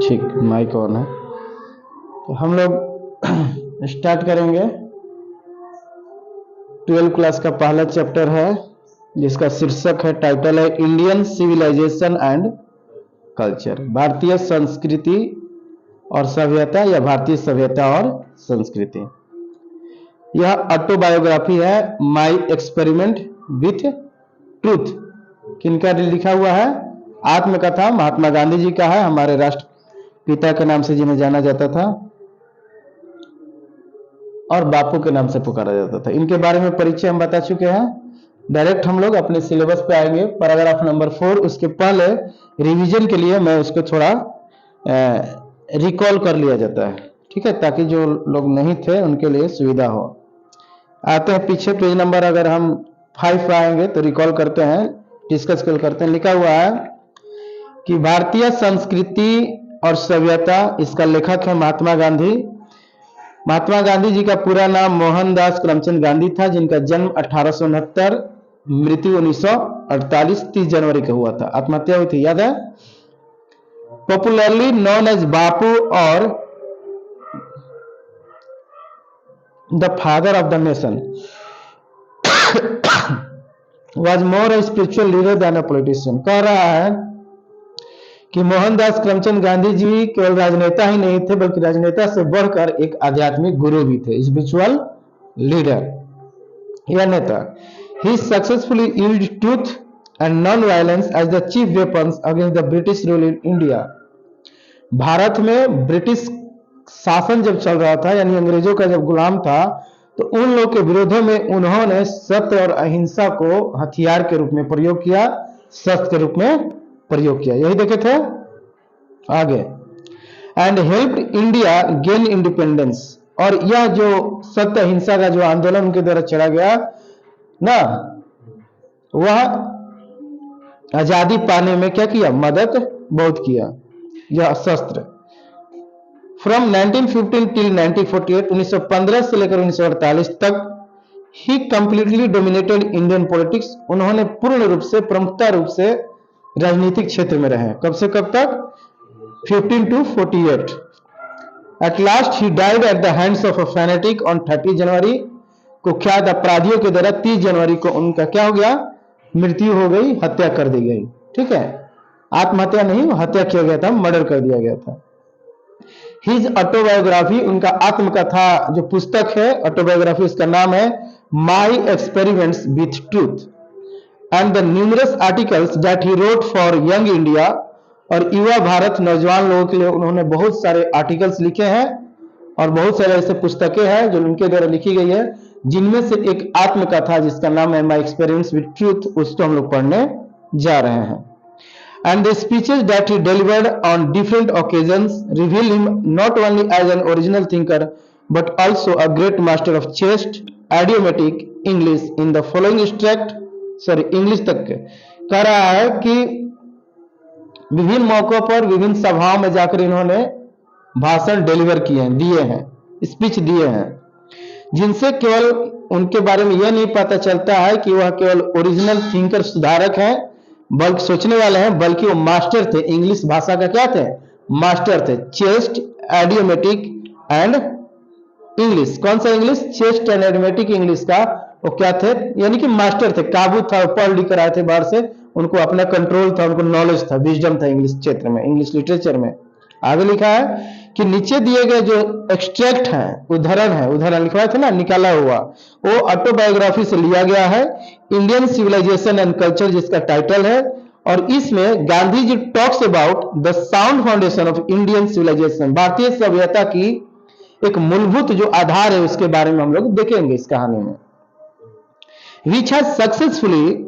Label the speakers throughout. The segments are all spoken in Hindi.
Speaker 1: ठीक, माइक ऑन है। तो हम लोग स्टार्ट करेंगे। 12th क्लास का पहला चैप्टर है जिसका शीर्षक है, टाइटल है इंडियन सिविलाइजेशन एंड कल्चर, भारतीय संस्कृति और सभ्यता या भारतीय सभ्यता और संस्कृति। यह ऑटोबायोग्राफी है, माय एक्सपेरिमेंट विथ ट्रूथ। किनका लिखा हुआ है? आत्मकथा महात्मा गांधी जी का है, हमारे राष्ट्रपिता के नाम से जिन्हें जाना जाता था और बापू के नाम से पुकारा जाता था। इनके बारे में परिचय हम बता चुके हैं। डायरेक्ट हम लोग अपने सिलेबस पे आएंगे, पैराग्राफ नंबर 4। उसके पहले रिवीजन के लिए मैं उसको थोड़ा रिकॉल कर लिया जाता है, ठीक है, ताकि जो लोग नहीं थे उनके लिए सुविधा हो। आते हैं पीछे, पेज नंबर अगर हम 5 पे आएंगे तो रिकॉल करते हैं, डिस्कस करते हैं। लिखा हुआ है कि भारतीय संस्कृति और सभ्यता, इसका लेखक है महात्मा गांधी। महात्मा गांधी जी का पूरा नाम मोहनदास करमचंद गांधी था, जिनका जन्म 1869, मृत्यु 1948 30 जनवरी को हुआ था। आत्महत्या हुई थी, याद है? पॉपुलरली नोन एज बापू और the father of the nation, was more a spiritual leader than a politician। कह रहा है कि मोहनदास करमचंद गांधी जी केवल राजनेता ही नहीं थे, बल्कि राजनेता से बढ़कर एक आध्यात्मिक गुरु भी थे, स्पिरिचुअल लीडर या नेता। He successfully used truth and non-violence as the chief weapons against the British rule in India। Bharat में ब्रिटिश शासन जब चल रहा था, यानी अंग्रेजों का जब गुलाम था, तो उन लोगों के विरोधों में उन्होंने सत्य और अहिंसा को हथियार के रूप में प्रयोग किया, शस्त्र के रूप में प्रयोग किया। यही देखे थे आगे। And helped India gain independence. और यह जो सत्य अहिंसा का जो आंदोलन उनके द्वारा चला गया ना, वह आजादी पाने में क्या किया? मदद बहुत किया, यह शस्त्र। फ्रॉम 1915 टिल 1948, 1915 से लेकर 1948 तक ही कंप्लीटली डोमिनेटेड इंडियन पॉलिटिक्स। उन्होंने पूर्ण रूप से, प्रमुखता रूप से राजनीतिक क्षेत्र में रहे। कब से कब तक? 15 to 48। At last he died at the hands of a fanatic on 30 जनवरी। कुख्यात अपराधियों के द्वारा 30 जनवरी को उनका क्या हो गया? मृत्यु हो गई, हत्या कर दी गई। ठीक है, आत्महत्या नहीं, हत्या किया गया था, मर्डर कर दिया गया था। हिज ऑटोबायोग्राफी, उनका आत्मकथा जो पुस्तक है, ऑटोबायोग्राफी, उसका नाम है my experiments with truth and the numerous articles that he wrote for young India. और युवा भारत, नौजवान लोगों के लिए उन्होंने बहुत सारे आर्टिकल्स लिखे हैं और बहुत सारे ऐसे पुस्तकें हैं जो उनके द्वारा लिखी गई है, जिनमें से एक आत्मकथा जिसका नाम है माय एक्सपेरिमेंट्स विथ ट्रूथ, उसको हम लोग पढ़ने जा रहे हैं। And the speeches that he delivered on different occasions reveal him not only as an original thinker but also a great master of chaste idiomatic English in the following extract। English तक के कह रहा है कि विभिन्न मौकों पर, विभिन्न सभाओं में जाकर इन्होंने भाषण डिलीवर किए हैं, दिए हैं, स्पीच दिए हैं, जिनसे केवल उनके बारे में यह नहीं पता चलता है कि वह केवल ओरिजिनल थिंकर, सुधारक हैं, बल्कि सोचने वाले हैं, बल्कि वो मास्टर थे, इंग्लिश भाषा का क्या थे? मास्टर थे। Chest, idiomatic and English. कौन सा English? Chest and idiomatic English का वो क्या थे? यानी कि मास्टर थे, काबू था, पढ़ लिख कर आए थे बाहर से, उनको अपना कंट्रोल था, उनको नॉलेज था, विजडम था इंग्लिश क्षेत्र में, इंग्लिश लिटरेचर में। आगे लिखा है कि नीचे दिए गए जो एक्सट्रैक्ट हैं, उदाहरण है, उदाहरण लिखवाए थे ना, निकाला हुआ, वो ऑटोबायोग्राफी से लिया गया है, इंडियन सिविलाइजेशन एंड कल्चर जिसका टाइटल है। और इसमें Gandhi ji talks about the sound foundation of Indian civilisation, भारतीय सभ्यता की एक मूलभूत जो आधार है उसके बारे में हम लोग देखेंगे इस कहानी में। Which has successfully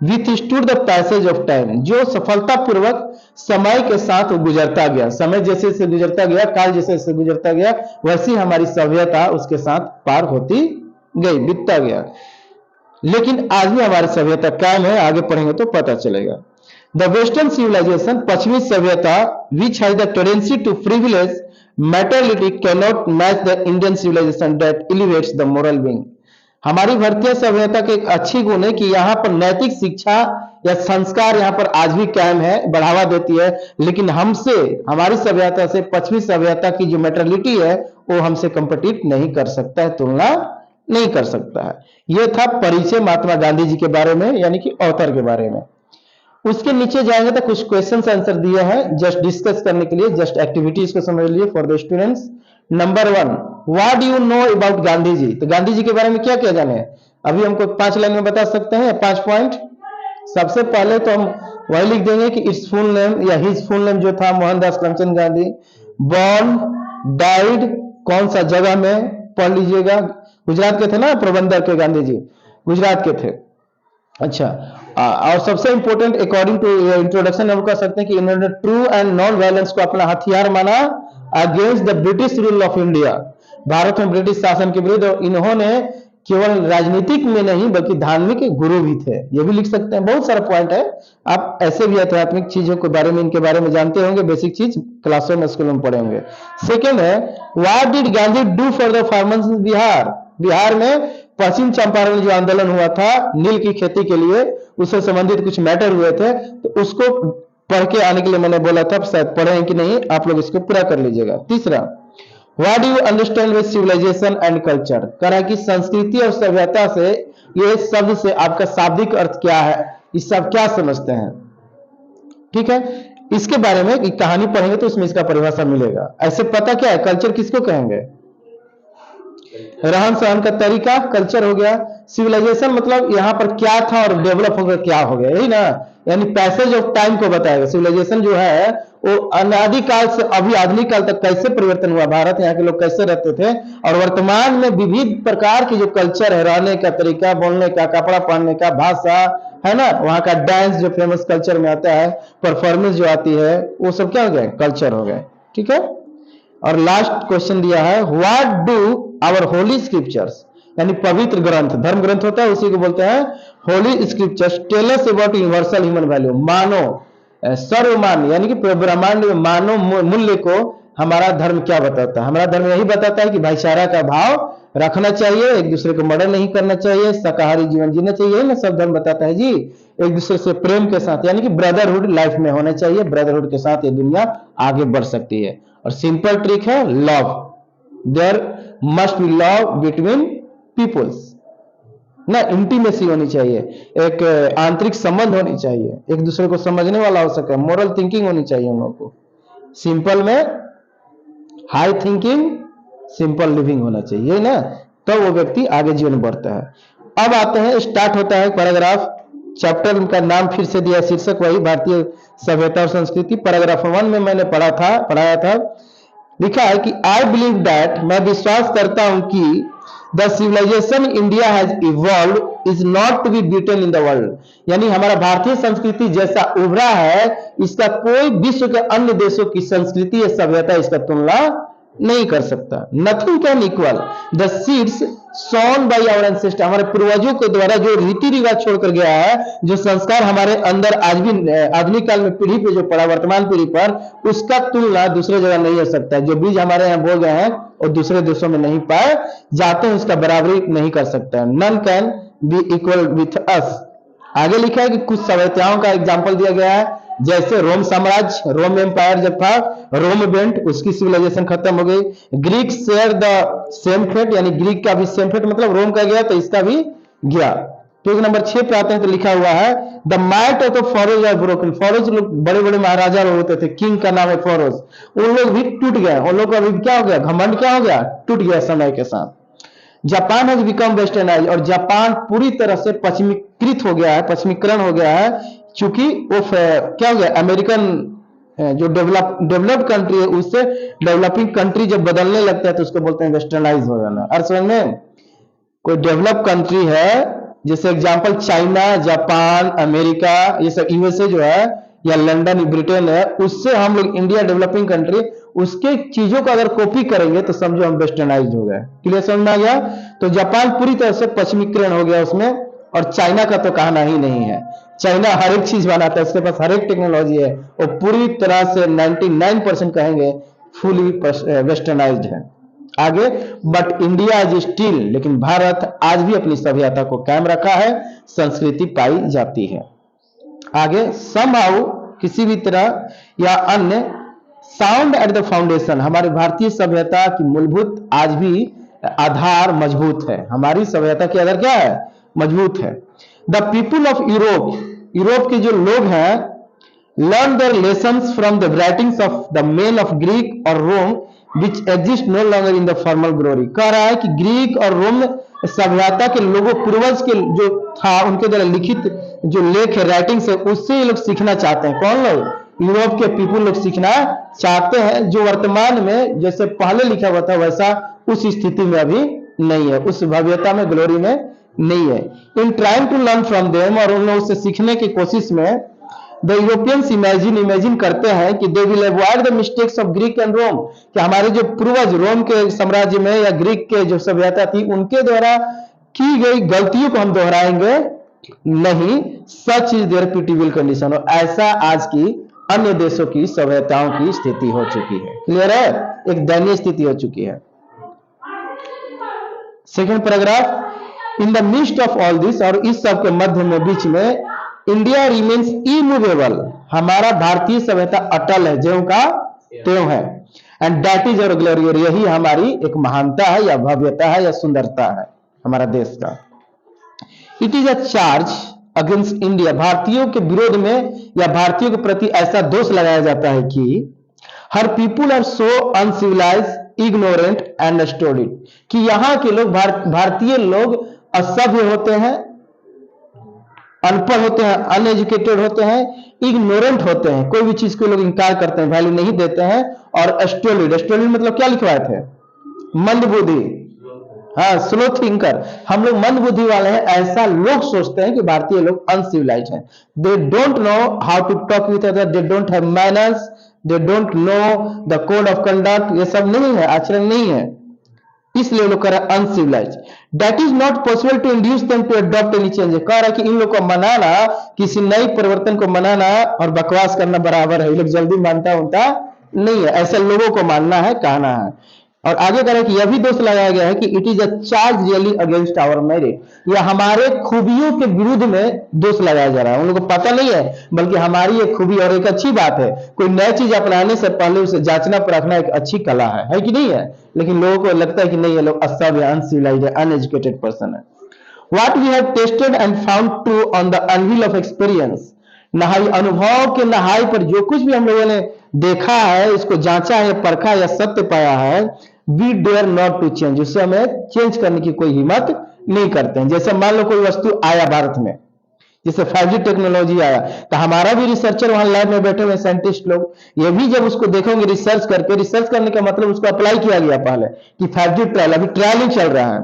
Speaker 1: withstood the passage of time, जो सफलतापूर्वक समय के साथ गुजरता गया। समय जैसे से गुजरता गया, काल जैसे से गुजरता गया, वैसी हमारी सभ्यता उसके साथ पार होती गई, बीतता गया। लेकिन आज भी हमारी सभ्यता कायम है, आगे पढ़ेंगे तो पता चलेगा। द वेस्टर्न सिविलाइजेशन, पश्चिमी सभ्यता, which has the tendency to privilege materiality, can not match the Indian civilisation that elevates the moral being. हमारी भारतीय सभ्यता की एक अच्छी गुण है कि यहाँ पर नैतिक शिक्षा या संस्कार यहाँ पर आज भी कायम है, बढ़ावा देती है। लेकिन हमसे, हमारी सभ्यता से पश्चिमी सभ्यता की जो मेंटालिटी है वो हमसे कम्पिटिट नहीं कर सकता है, तुलना नहीं कर सकता है। यह था परिचय महात्मा गांधी जी के बारे में, यानी कि ऑथर के बारे में। उसके नीचे जाएंगे तो कुछ क्वेश्चन आंसर दिए हैं जस्ट डिस्कस करने के लिए, जस्ट एक्टिविटीज को समझ लीजिए for the students. Number 1, what do you know about Gandhi ji? तो गांधी जी के बारे में क्या क्या जाने हैं? अभी हमको 5 लाइन में बता सकते हैं, 5 पॉइंट। सबसे पहले तो हम वही लिख देंगे कि इट्स फुल नेम या हिज फुल नेम जो था मोहनदास करमचंद गांधी। बॉर्न, डाइड, कौन सा जगह में, पढ़ लीजिएगा। गुजरात के थे ना प्रबंधक के गांधी जी, गुजरात के थे। अच्छा, और सबसे इंपॉर्टेंट अकॉर्डिंग टू इंट्रोडक्शन हम कह सकते हैं कि इन्होंने ट्रू एंड नॉन वायलेंस को अपना हथियार माना against the British rule of India, Bharat में ब्रिटिश शासन के विरुद्ध। और इन्होंने केवल राजनीतिक में नहीं बल्कि धार्मिक गुरु भी थे, ये भी लिख सकते हैं। बहुत सारा पॉइंट है, आप ऐसे भी आध्यात्मिक चीजों के बारे में, इनके बारे में जानते होंगे, बेसिक चीज क्लासों में स्कूल में पढ़े होंगे। सेकेंड है, what did Gandhi do for the farmers in Bihar? Bihar में पश्चिम चंपारण जो आंदोलन हुआ था नील की खेती के लिए, उससे संबंधित कुछ मैटर हुए थे, तो उसको पढ़ के आने के लिए मैंने बोला था, शायद पढ़े हैं कि नहीं, आप लोग इसको पूरा कर लीजिएगा। तीसरा, what do you understand with civilization and culture? कह रहा है कि संस्कृति और सभ्यता से, ये शब्द से आपका शाब्दिक अर्थ क्या है, इस सब क्या समझते हैं? ठीक है, इसके बारे में एक कहानी पढ़ेंगे तो उसमें इसका परिभाषा मिलेगा। ऐसे पता क्या है, कल्चर किसको कहेंगे? रहन सहन का तरीका कल्चर हो गया। सिविलाइजेशन मतलब यहां पर क्या था और डेवलप होकर क्या हो गया, यही ना, यानी पैसेज ऑफ टाइम को बताएगा। सिविलाइजेशन जो है वो अनादिकाल से अभी आधुनिक काल तक कैसे परिवर्तन हुआ, भारत यहाँ के लोग कैसे रहते थे, और वर्तमान में विविध प्रकार की जो कल्चर है, रहने का तरीका, बोलने का, कपड़ा पहनने का, भाषा है ना, वहां का डांस जो फेमस कल्चर में आता है, परफॉर्मेंस जो आती है, वो सब क्या हो गए, कल्चर हो गए। ठीक है, और लास्ट क्वेश्चन दिया है, what do our holy scriptures, यानी पवित्र ग्रंथ, धर्म ग्रंथ होता है उसी को बोलते हैं holy scriptures, tell us about universal human value, मानो सर्वमान, यानी कि ब्रह्मांड में मानव मूल्य को हमारा धर्म क्या बताता है? हमारा धर्म यही बताता है कि भाईचारा का भाव रखना चाहिए, एक दूसरे को मर्डर नहीं करना चाहिए, शाकाहारी जीवन जीना चाहिए ना, सब धर्म बताता है जी। एक दूसरे से प्रेम के साथ, यानी कि ब्रदरहुड लाइफ में होना चाहिए, ब्रदरहुड के साथ ये दुनिया आगे बढ़ सकती है। और सिंपल ट्रिक है love, there must be love between peoples ना, इंटीमेसी होनी चाहिए, एक आंतरिक संबंध होनी चाहिए, एक दूसरे को समझने वाला हो सके, मोरल थिंकिंग होनी चाहिए उन लोगों को। सिंपल में हाई थिंकिंग, सिंपल लिविंग होना चाहिए ना, तो वो व्यक्ति आगे जीवन बढ़ता है। अब आते हैं, स्टार्ट होता है पैराग्राफ, चैप्टर का नाम फिर से दिया, शीर्षक वही भारतीय सभ्यता और संस्कृति। पैराग्राफ 1 में मैंने पढ़ाया था, लिखा है कि आई बिलीव दैट, मैं विश्वास करता हूं कि the civilization India has evolved is not to be beaten in the world, यानी हमारा भारतीय संस्कृति जैसा उभरा है, इसका कोई विश्व के अन्य देशों की संस्कृति या सभ्यता इसका तुलना नहीं कर सकता। Nothing can equal the seeds sown by our ancestor, हमारे पूर्वजों के द्वारा जो रीति रिवाज छोड़कर गया है, जो संस्कार हमारे अंदर आज भी आधुनिक काल में पीढ़ी पे जो पड़ा, वर्तमान पीढ़ी पर, उसका तुलना दूसरे जगह नहीं हो सकता है। जो बीज हमारे यहाँ बोल गए हैं और दूसरे देशों में नहीं पाए जाते हैं, उसका बराबरी नहीं कर सकता है। None can be equal with us. आगे लिखा है कि कुछ सभ्यताओं का एग्जाम्पल दिया गया है, जैसे रोम साम्राज्य, रोम एम्पायर जब था, रोम वेंट, उसकी सिविलाइजेशन खत्म हो गई। Greek share the same fate, यानी ग्रीक का भी सेम फेट, मतलब रोम का गया तो इसका भी गया। पेज नंबर 6 पे आते हैं तो लिखा हुआ है, the might of the pharaohs are broken, pharaohs लोग बड़े बड़े महाराजा लोग होते थे, किंग का नाम है फॉरोज, उन लोग भी टूट गए, उन लोग का भी क्या हो गया, घमंड क्या हो गया, टूट गया समय के साथ। जापान हैज बिकम वेस्टर्नाइज, और जापान पूरी तरह से पश्चिमीकृत हो गया है, पश्चिमीकरण हो गया है, क्योंकि वो क्या हो गया, अमेरिकन जो डेवलप्ड कंट्री है उससे डेवलपिंग कंट्री जब बदलने लगता है तो उसको बोलते हैं वेस्टर्नाइज हो जाना। अर्थ समझ में, कोई डेवलप कंट्री है, जैसे एग्जांपल चाइना, जापान, अमेरिका, ये सब, यूएसए जो है, या लंदन, ब्रिटेन है, उससे हम लोग इंडिया डेवलपिंग कंट्री, उसके चीजों को अगर कॉपी करेंगे तो समझो हम वेस्टर्नाइज हो गए। क्लियर समझ में आ गया? तो जापान पूरी तरह से पश्चिमीकरण हो गया उसमें, और चाइना का तो कहना ही नहीं है। चाइना हर एक चीज बनाता है, उसके पास हर एक टेक्नोलॉजी है, और पूरी तरह से 99% कहेंगे फुली वेस्टर्नाइज्ड है। आगे, बट इंडिया इज स्टिल, लेकिन भारत आज भी अपनी सभ्यता को कायम रखा है, संस्कृति पाई जाती है। आगे, समहाउ, किसी भी तरह या अन्य, साउंड एट द फाउंडेशन, हमारी भारतीय सभ्यता की मूलभूत आज भी आधार मजबूत है। हमारी सभ्यता की आधार क्या है? मजबूत है। The people of Europe, Europe के जो लोग हैं, learn their lessons from the writings of the men of Greek और Rome which exist no longer in the formal glory। कह रहा है कि ग्रीक और रोम सभ्यता के लोगों, पूर्वज के जो था उनके द्वारा लिखित जो लेख है, राइटिंग्स है, उससे ये लोग सीखना चाहते हैं। कौन लोग? यूरोप के पीपुल लोग सीखना चाहते हैं, जो वर्तमान में जैसे पहले लिखा हुआ था वैसा उस स्थिति में अभी नहीं है, उस भव्यता में, ग्लोरी में नहीं है। In trying to learn from them, और उन लोगों से सीखने की कोशिश में द यूरोपियंस इमेजिन करते हैं कि they will avoid the mistakes of Greek and Rome, कि हमारे जो पूर्वज रोम के साम्राज्य में या ग्रीक के जो सभ्यता थी उनके द्वारा की गई गलतियों को हम दोहराएंगे नहीं। सच इज देयर पिटीबल कंडीशन, और ऐसा आज की अन्य देशों की सभ्यताओं की स्थिति हो चुकी है। क्लियर है? एक दयनीय स्थिति हो चुकी है। Second paragraph, in the mist of all this, और इस सब के मध्य में, बीच में, इंडिया रिमेन्स इमूवेबल, हमारा भारतीय सभ्यता अटल है, ज्यों का त्यों है। And that is our glory, और यही हमारी एक महानता है या भव्यता है या सुंदरता है हमारा देश का। It is a charge against India, भारतीयों के विरोध में या भारतीयों के प्रति ऐसा दोष लगाया जाता है कि हर people are so uncivilised, ignorant and stolid, कि यहाँ के लोग, भारतीय लोग असभ्य होते हैं, अनपढ़ होते हैं, अनएजुकेटेड होते हैं, इग्नोरेंट होते हैं, कोई भी चीज को लोग इंकार करते हैं, वैल्यू नहीं देते हैं, और स्टोलिड मतलब क्या लिखवाए थे? मंदबुद्धि, हाँ, स्लो थिंकर, हम लोग मंदबुद्धि वाले हैं, ऐसा लोग सोचते हैं कि भारतीय लोग अनसिविलाइज्ड हैं। They don't know how to talk with other, they don't have manners, they don't know the code of conduct, ये सब नहीं है, आचरण नहीं है, इसलिए लोग कह रहे हैं uncivilized. That is not possible to induce them to adopt any change, कह रहा है कि इन लोग को मनाना, किसी नई परिवर्तन को मनाना और बकवास करना बराबर है, ये लोग जल्दी मानता नहीं है, ऐसे लोगों को मानना है, कहना है। और आगे कह रहे हैं कि यह भी दोष लगाया गया है कि it is a charge really against our merit, यह हमारे खूबियों के विरुद्ध में दोष लगाया जा रहा है। उन लोगों को पता नहीं है, बल्कि हमारी एक खूबी और एक अच्छी बात है, कोई नई चीज अपनाने से पहले उसे जांचना परखना एक अच्छी कला है कि नहीं है? लेकिन लोगों को लगता है कि नहीं, ये लोग असभ्य, अनसिविलाइज्ड, अनएजुकेटेड पर्सन है। What we have tested and found true on the anvil of experience, नहाई, अनुभव के नहाई पर जो कुछ भी हम लोगों ने देखा है, इसको जांचा है, परखा या सत्य पाया है, we dare not to change, उससे हमें चेंज करने की कोई हिम्मत नहीं करते हैं। जैसे मान लो कोई वस्तु आया भारत में, जैसे 5G टेक्नोलॉजी आया, तो हमारा भी रिसर्चर वहां लैब में बैठे हुए साइंटिस्ट लोग, ये भी जब उसको देखेंगे रिसर्च करके, रिसर्च करने का मतलब उसको अप्लाई किया गया पहले कि 5G ट्रायल, अभी ट्रायलिंग चल रहा है,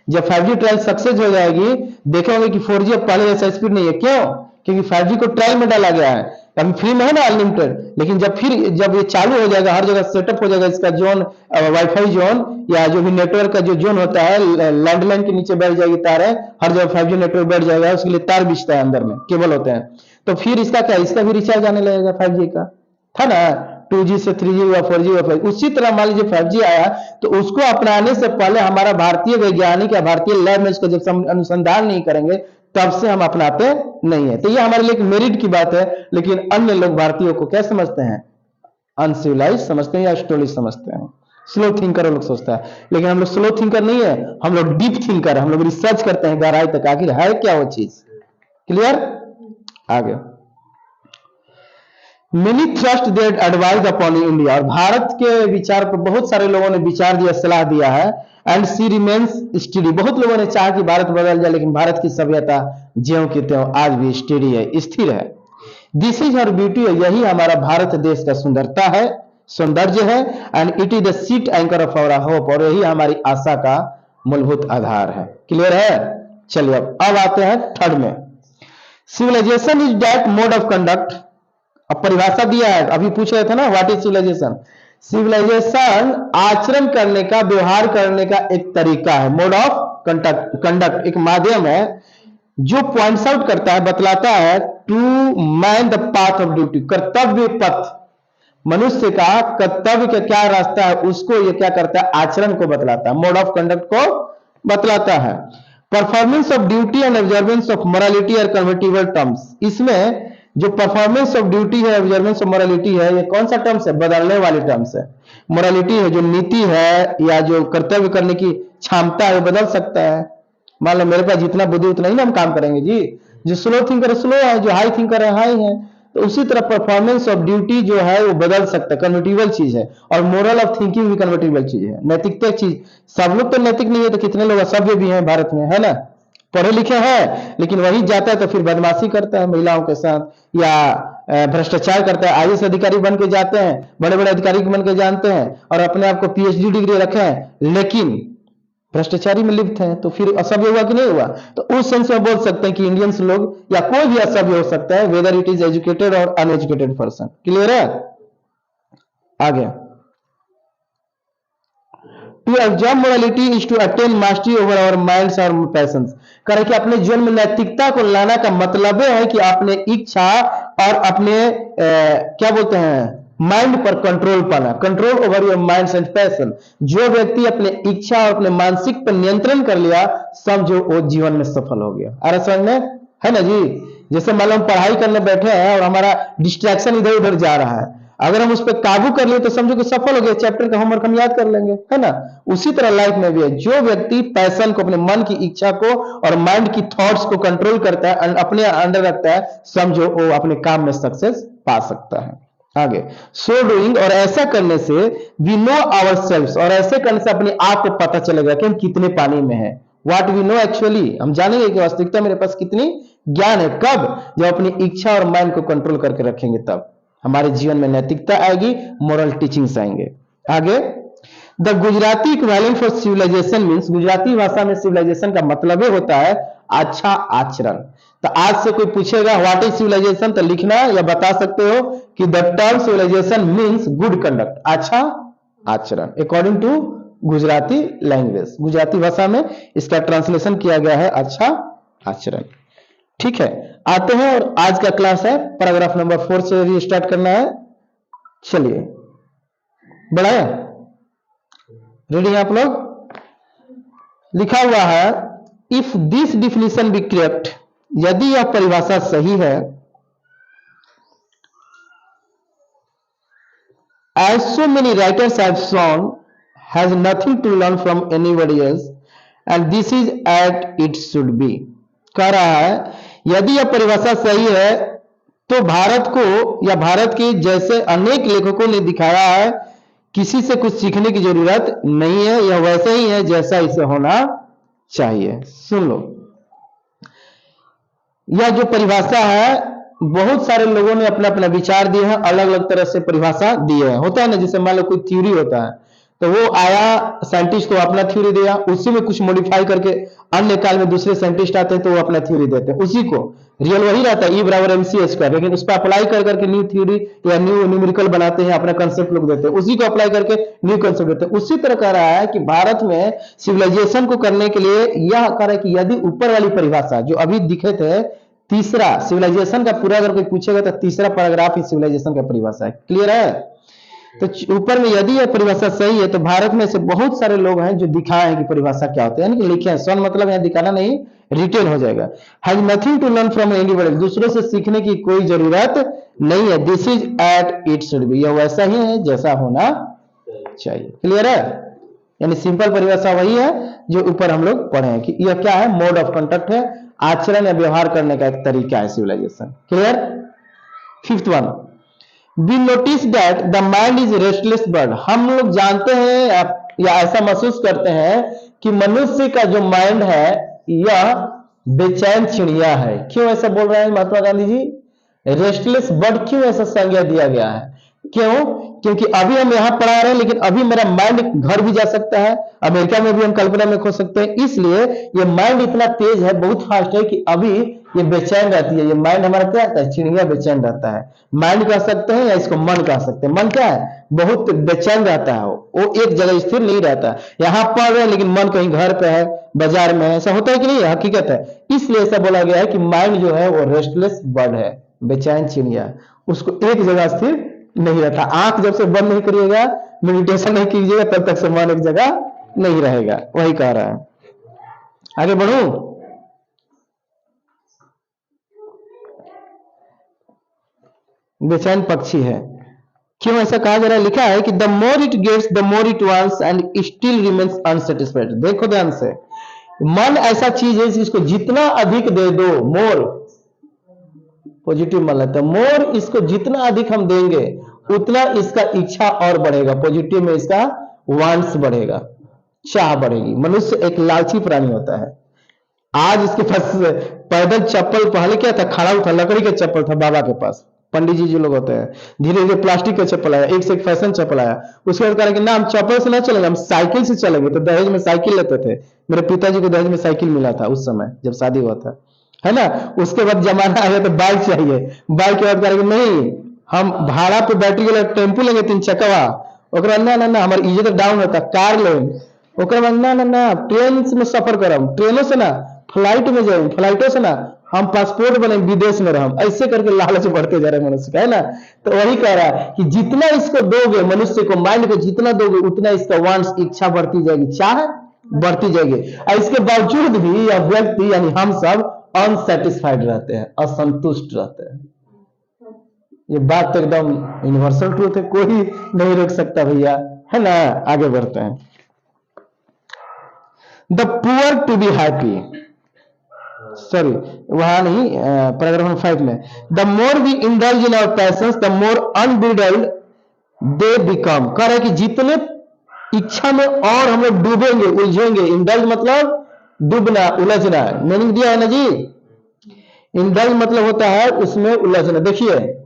Speaker 1: जब 5G ट्रायल सक्सेस हो जाएगी, देखेंगे कि 4G अब पहले जैसा स्पीड नहीं है। क्यों? क्योंकि 5G को ट्रायल में डाला गया है, अभी फ्री में है ना, अनलिमिटेड, लेकिन जब ये चालू हो जाएगा, हर जगह सेटअप हो जाएगा इसका जोन, वाईफाई जोन या जो भी नेटवर्क का जो जोन होता है, लैंडलाइन के नीचे बैठ जाएगी तारें, हर जगह 5G नेटवर्क बैठ जाएगा, उसके लिए तार बिछता है, अंदर में केबल होते हैं, तो फिर इसका क्या, इसका भी रिचार्ज आने लगेगा 5G का, था ना, 2G से 3G हुआ, 4G हुआ, 5G। उसी तरह मान लीजिए 5G आया, तो उसको अपनाने से पहले हमारा भारतीय वैज्ञानिक या भारतीय लैब में इसका जब अनुसंधान नहीं करेंगे, तब से हम अपनाते नहीं है। तो ये हमारे लिए एक मेरिट की बात है, लेकिन अन्य लोग भारतीयों को क्या समझते हैं? अनसिविलाइज समझते हैं या स्टोलिश समझते हैं, स्लो थिंकर लोग सोचता है। लेकिन हम लोग स्लो थिंकर नहीं है, हम लोग डीप थिंकर है, हम लोग रिसर्च करते हैं गहराई तक, आखिर है क्या वो चीज। क्लियर? आगे, many thrust their advice upon India, और भारत के विचार पर बहुत सारे लोगों ने विचार दिया, सलाह दिया है। एंड सी रिमेन्स स्टडी, बहुत लोगों ने चाहा कि भारत बदल जाए, लेकिन भारत की सभ्यता ज्यों की त्यों आज भी स्टडी है, स्थिर है। दिस इज हर ब्यूटी, यही हमारा भारत देश का सुंदरता है, सौंदर्य है। And it is the sheet anchor of our hope, और यही हमारी आशा का मूलभूत आधार है। क्लियर है? चलिए अब आते हैं थर्ड में, civilization is that mode of conduct. अब परिभाषा दिया है, अभी पूछ रहे थे ना, व्हाट इज सिविलाइजेशन? सिविलाइजेशन आचरण करने का, व्यवहार करने का एक तरीका है, मोड ऑफ कंडक्ट एक माध्यम है जो पॉइंट्स आउट करता है, बतलाता है to man the path of duty, कर्तव्य पथ, मनुष्य का कर्तव्य का क्या रास्ता है उसको ये क्या करता है, आचरण को बतलाता है, मोड ऑफ कंडक्ट को बतलाता है। Performance of duty and observance of morality are convertible terms. इसमें जो परफॉर्मेंस ऑफ ड्यूटी है, ऑब्जर्वेंस ऑफ मोरालिटी है, ये कौन सा टर्म्स है, बदलने वाली टर्म्स है। मोरालिटी है जो नीति है या जो कर्तव्य करने की क्षमता है, वो बदल सकता है। मान लो मेरे पास जितना बुद्धि उतना ही ना हम काम करेंगे जी। जो स्लो थिंकर स्लो है, जो हाई थिंकर है हाई है। तो उसी तरह परफॉर्मेंस ऑफ ड्यूटी जो है वो बदल सकता है, कन्वर्टिबल चीज है। और मोरल ऑफ थिंकिंग भी कन्वर्टिबल चीज है, नैतिकता चीज। सब लोग तो नैतिक नहीं है, तो कितने लोग असभ्य भी हैं भारत में, है ना, पढ़े लिखे हैं, लेकिन वही जाता है तो फिर बदमाशी करता है महिलाओं के साथ, या भ्रष्टाचार करता है। आईएएस अधिकारी बन के जाते हैं, बड़े बड़े अधिकारी बन के जानते हैं और अपने आप को पीएचडी डिग्री रखे हैं, लेकिन भ्रष्टाचारी में लिप्त है, तो फिर असभ्य हुआ कि नहीं हुआ। तो उस सेंस में बोल सकते हैं कि इंडियंस लोग या कोई भी असभ्य हो सकता है, वेदर इट इज एजुकेटेड और अनएजुकेटेड पर्सन। क्लियर है, आगे। To observe morality is to attain mastery over our minds और पैशंस। करें कि अपने जीवन में नैतिकता को लाना का मतलब है कि अपने इच्छा और अपने क्या बोलते हैं, माइंड पर कंट्रोल पाना, control over your minds and passion. जो व्यक्ति अपने इच्छा और अपने मानसिक पर नियंत्रण कर लिया, समझो वो जीवन में सफल हो गया। अरे समझ में है ना जी। जैसे मान लो हम पढ़ाई करने बैठे हैं और हमारा डिस्ट्रैक्शन इधर उधर जा रहा है, अगर हम उस पर काबू कर लिए तो समझो कि सफल हो गए, चैप्टर का होमवर्क हम याद कर लेंगे, है ना। उसी तरह लाइफ में भी है, जो व्यक्ति पैशन को, अपने मन की इच्छा को और माइंड की थॉट्स को कंट्रोल करता है, अपने अंडर रखता है, समझो वो अपने काम में सक्सेस पा सकता है। आगे, सो डूइंग, और ऐसा करने से वी नो आवर सेल्फ, और ऐसे करने से अपने आप को पता चलेगा कि हम कितने पानी में है। व्हाट वी नो एक्चुअली, हम जानेंगे कि वास्तविकता मेरे पास कितनी ज्ञान है। कब, जब अपनी इच्छा और माइंड को कंट्रोल करके रखेंगे, तब हमारे जीवन में नैतिकता आएगी, मोरल टीचिंग्स आएंगे। आगे, the Gujarati equivalent for civilization means, Gujarati भाषा में सिविलाइजेशन का मतलब होता है अच्छा आचरण। तो आज से कोई पूछेगा व्हाट इज सिविलाइजेशन, तो लिखना या बता सकते हो कि the term civilization means good conduct, अच्छा आचरण, according to Gujarati language. Gujarati भाषा में इसका ट्रांसलेशन किया गया है अच्छा आचरण। ठीक है, आते हैं और आज का क्लास है पैराग्राफ नंबर 4 से भी स्टार्ट करना है। चलिए बढ़ाया, रीडिंग आप लोग। लिखा हुआ है, if this definition be correct, यदि यह परिभाषा सही है, as so many writers have shown, has nothing to learn from anybody else and this is at it should be. कह रहा है यदि यह परिभाषा सही है तो भारत को या भारत के जैसे अनेक लेखकों ने दिखाया है, किसी से कुछ सीखने की जरूरत नहीं है, यह वैसे ही है जैसा इसे होना चाहिए। सुन लो, यह जो परिभाषा है बहुत सारे लोगों ने अपना अपना विचार दिए हैं, अलग अलग तरह से परिभाषा दिए हैं। होता है ना, जैसे मान लो कोई थ्योरी होता है, तो वो आया साइंटिस्ट तो अपना थ्योरी दिया, उसी में कुछ मॉडिफाई करके अन्य काल में दूसरे साइंटिस्ट आते हैं तो वो अपना थ्योरी देते हैं, उसी को रियल वही रहता है, ई बराबर एमसी स्क्वायर, लेकिन उस पर अप्लाई कर करके न्यू थ्योरी या न्यू न्यूमेरिकल बनाते हैं, अपना कंसेप्ट लोग देते हैं, उसी को अप्लाई करके न्यू कंसेप्ट देते हैं। उसी तरह कह रहा है कि भारत में सिविलाइजेशन को करने के लिए यह कह रहा है कि यदि ऊपर वाली परिभाषा जो अभी दिखे थे, तीसरा सिविलाइजेशन का पूरा अगर कोई पूछेगा तो तीसरा पैराग्राफ ही सिविलाइजेशन का परिभाषा है। क्लियर है, तो ऊपर में यदि यह परिभाषा सही है तो भारत में से बहुत सारे लोग हैं जो दिखाए हैं कि परिभाषा क्या होती है, यानी कि लिखे हैं। सन मतलब यहां दिखाना नहीं, रिटेन हो जाएगा। Has nothing to learn from anybody, दूसरों से सीखने की कोई जरूरत नहीं है। This is at it should be, यह वैसा ही है जैसा होना चाहिए। क्लियर है, यानी सिंपल परिभाषा वही है जो ऊपर हम लोग पढ़े हैं कि यह क्या है, मोड ऑफ कंडक्ट है, आचरण या व्यवहार करने का एक तरीका है civilization. Clear. Fifth one, we notice that the mind is restless bird, हम लोग जानते हैं या ऐसा महसूस करते हैं कि मनुष्य का जो माइंड है यह बेचैन चिड़िया है। क्यों ऐसा बोल रहे हैं महात्मा गांधी जी, रेस्टलेस बर्ड क्यों ऐसा संज्ञा दिया गया है? क्यों? क्योंकि अभी हम यहां पढ़ा रहे हैं, लेकिन अभी मेरा माइंड घर भी जा सकता है, अमेरिका में भी हम कल्पना में खो सकते हैं। इसलिए ये माइंड इतना तेज है, बहुत फास्ट है कि अभी ये बेचैन रहती है। ये माइंड हमारा क्या रहता है, चिड़िया बेचैन रहता है। माइंड कह सकते हैं या इसको मन कह सकते हैं। मन क्या है, बहुत बेचैन रहता है, वो एक जगह स्थिर नहीं रहता। यहाँ पढ़ रहे हैं लेकिन मन कहीं घर पे है, बाजार में है, ऐसा होता है कि नहीं, हकीकत है। इसलिए ऐसा बोला गया है कि माइंड जो है वो रेस्टलेस बर्ड है, बेचैन चिड़िया, उसको एक जगह स्थिर नहीं रहता। आंख जब से बंद नहीं करिएगा, मेडिटेशन नहीं कीजिएगा, तब तक से मन एक जगह नहीं रहेगा। वही कह रहा है। आगे बढ़ूं। बेचैन पक्षी है। क्यों ऐसा कहा जा रहा है? लिखा है कि the more it gets the more it wants and still remains unsatisfied. देखो ध्यान से, मन ऐसा चीज है जिसको जितना अधिक दे दो, मोर पॉजिटिव मन लगता है, मोर इसको जितना अधिक हम देंगे उतना इसका इच्छा और बढ़ेगा। पॉजिटिव में इसका वांट्स बढ़ेगा, चाह बढ़ेगी। मनुष्य एक लालची प्राणी होता है। आज इसके पास पैदल चप्पल, पहले क्या था, खड़ा था, लकड़ी का चप्पल था बाबा के पास, पंडित जी जो लोग होते हैं। धीरे धीरे प्लास्टिक का चप्पल आया, एक से एक फैशन चप्पल आया। उसके बाद कहा कि ना हम चप्पल से ना चलेंगे, हम साइकिल से चलेंगे। तो दहेज में साइकिल लेते थे। मेरे पिताजी को दहेज में साइकिल मिला था उस समय जब शादी हुआ था, है ना। उसके बाद जमाना आ गया तो बाइक चाहिए। बाइक के बाद कहा नहीं, हम भाड़ा पे बैटरी वाला टेम्पू लेंगे 3 चक्का। ओकरा ना ना ना, हमारी इज्जत डाउन होता, कार लेंगे। ओकरा बाद ना ना ना, ट्रेन में सफर करम, ट्रेनों से ना, फ्लाइट में जाए, फ्लाइटों से ना, हम पासपोर्ट बने, विदेश में रहम। ऐसे करके लालच बढ़ते जा रहे मनुष्य का, है ना। तो वही कह रहा है कि जितना इसको दोगे, मनुष्य को, माइंड को जितना दोगे, उतना इसका वांट्स, इच्छा बढ़ती जाएगी, चाह बढ़ती जाएगी। और इसके बावजूद भी यह व्यक्ति यानी हम सब अनसेटिस्फाइड रहते हैं, असंतुष्ट रहते हैं। ये बात तो एकदम यूनिवर्सल ट्रूथ है, कोई नहीं रोक सकता भैया, है ना। आगे बढ़ते हैं। The poor to be happy, sorry वहां नहीं, पैराग्राफ 5 में, the more we indulge in our passions the more unbridled they become. कह रहे कि जितने इच्छा में और हम लोग डूबेंगे, उलझेंगे। इंडल्ज मतलब डूबना, उलझना। मीनिंग दिया है ना जी। इंडल्ज मतलब होता है उसमें उलझना। देखिए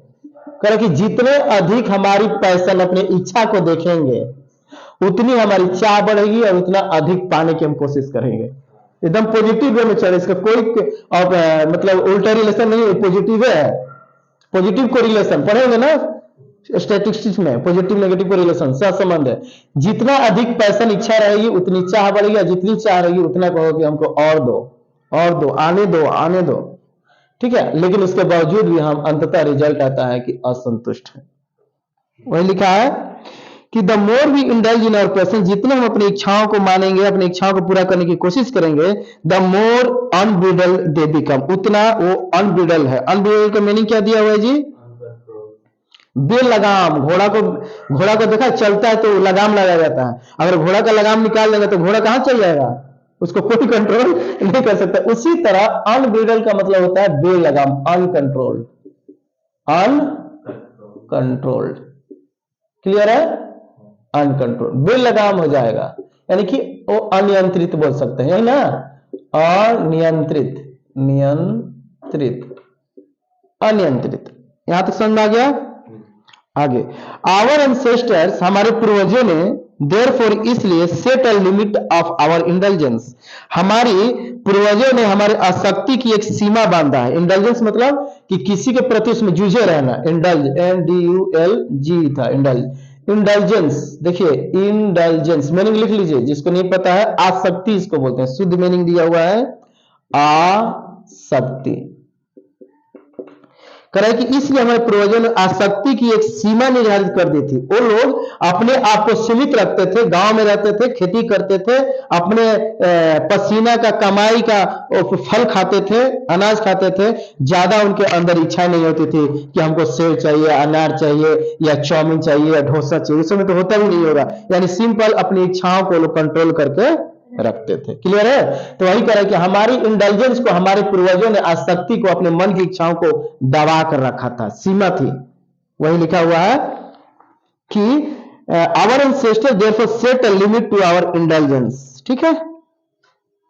Speaker 1: कह रहे कि जितने अधिक हमारी पैशन, अपने इच्छा को देखेंगे, उतनी हमारी चाह बढ़ेगी और उतना अधिक पाने की हम कोशिश करेंगे। एकदम पॉजिटिव वे में चले, इसका कोई मतलब उल्टा रिलेशन नहीं है, पॉजिटिव है। पॉजिटिव को रिलेशन पढ़ेंगे ना स्टैटिस्टिक्स में, पॉजिटिव नेगेटिव को रिलेशन सहसंबंध है। जितना अधिक पैशन, इच्छा रहेगी, उतनी चाह बढ़ेगी। जितनी चाह रहेगी उतना कहो कि हमको और दो, और दो, आने दो, आने दो। ठीक है, लेकिन उसके बावजूद भी हम अंततः रिजल्ट आता है कि असंतुष्ट है। वही लिखा है कि the more we indulge in our passion, जितने हम अपनी इच्छाओं को मानेंगे, अपनी इच्छाओं को पूरा करने की कोशिश करेंगे, द मोर अनब्रिडल दे बिकम, उतना वो अनब्रिडल है। अनब्रिडल का मीनिंग क्या दिया हुआ है जी? बेलगाम। घोड़ा को देखा चलता है तो लगाम लगाया जाता है। अगर घोड़ा का लगाम निकाल देंगे तो घोड़ा कहां चल जाएगा, उसको कोई कंट्रोल नहीं कर सकता। उसी तरह अनब्रिडल का मतलब होता है बेलगाम, अनकंट्रोल्ड, अनकंट्रोल्ड। क्लियर है? अनकंट्रोल, बेलगाम हो जाएगा, यानी कि वो अनियंत्रित बोल सकते हैं, ना। अनियंत्रित, नियंत्रित, अनियंत्रित। यहां तक समझ में आ गया? आगे, आवर एंसेस्टर्स, हमारे पूर्वजों ने, देयरफॉर, इसलिए, set a limit of our intelligence, हमारी पूर्वजों ने हमारे आसक्ति की एक सीमा बांधा है। इंटेलिजेंस मतलब कि किसी के प्रति उसमें जूझे रहना। इंडल्ज, NDULG था, इंडल्ज, इंडल्जेंस। देखिए इंडल्जेंस मीनिंग लिख लीजिए, जिसको नहीं पता है, आसक्ति इसको बोलते हैं। शुद्ध मीनिंग दिया हुआ है आसक्ति। करे कि इसलिए हमारे पूर्वजों ने आसक्ति की एक सीमा निर्धारित कर दी थी। वो लोग अपने आप को सीमित रखते थे, गांव में रहते थे, खेती करते थे, अपने पसीना का, कमाई का फल खाते थे, अनाज खाते थे। ज्यादा उनके अंदर इच्छा नहीं होती थी कि हमको सेव चाहिए, अनार चाहिए, या चाउमीन चाहिए, या डोसा चाहिए। इस समय तो होता भी नहीं होगा। यानी सिंपल अपनी इच्छाओं को लोग कंट्रोल करके रखते थे। क्लियर है? तो वही कह रहे कि हमारी इंटेलिजेंस को हमारे पूर्वजों ने, आसक्ति को, अपने मन की इच्छाओं को दबा कर रखा था, सीमा थी। वही लिखा हुआ है कि our ancestors therefore set a limit to our intelligence. ठीक है,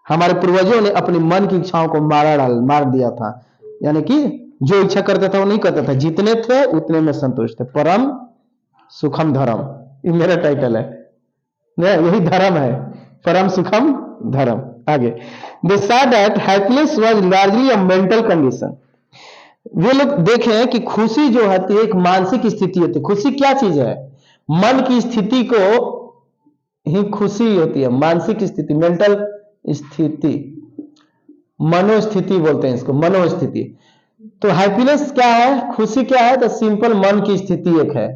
Speaker 1: हमारे पूर्वजों ने अपने मन की इच्छाओं को मार दिया था। यानी कि जो इच्छा करता था वो नहीं करता था, जितने थे उतने में संतुष्ट थे। परम सुखम धर्म, ये मेरा टाइटल है, यही धर्म है, परम सुखम धर्म। आगे, they saw that happiness was largely a mental condition। वे लोग देखें कि खुशी जो होती है एक मानसिक स्थिति होती है। खुशी क्या चीज है? मन की स्थिति को ही खुशी होती है। मानसिक स्थिति, मेंटल स्थिति, मनोस्थिति बोलते हैं इसको, मनोस्थिति। तो हैप्पीनेस क्या है, खुशी क्या है? तो सिंपल मन की स्थिति एक है।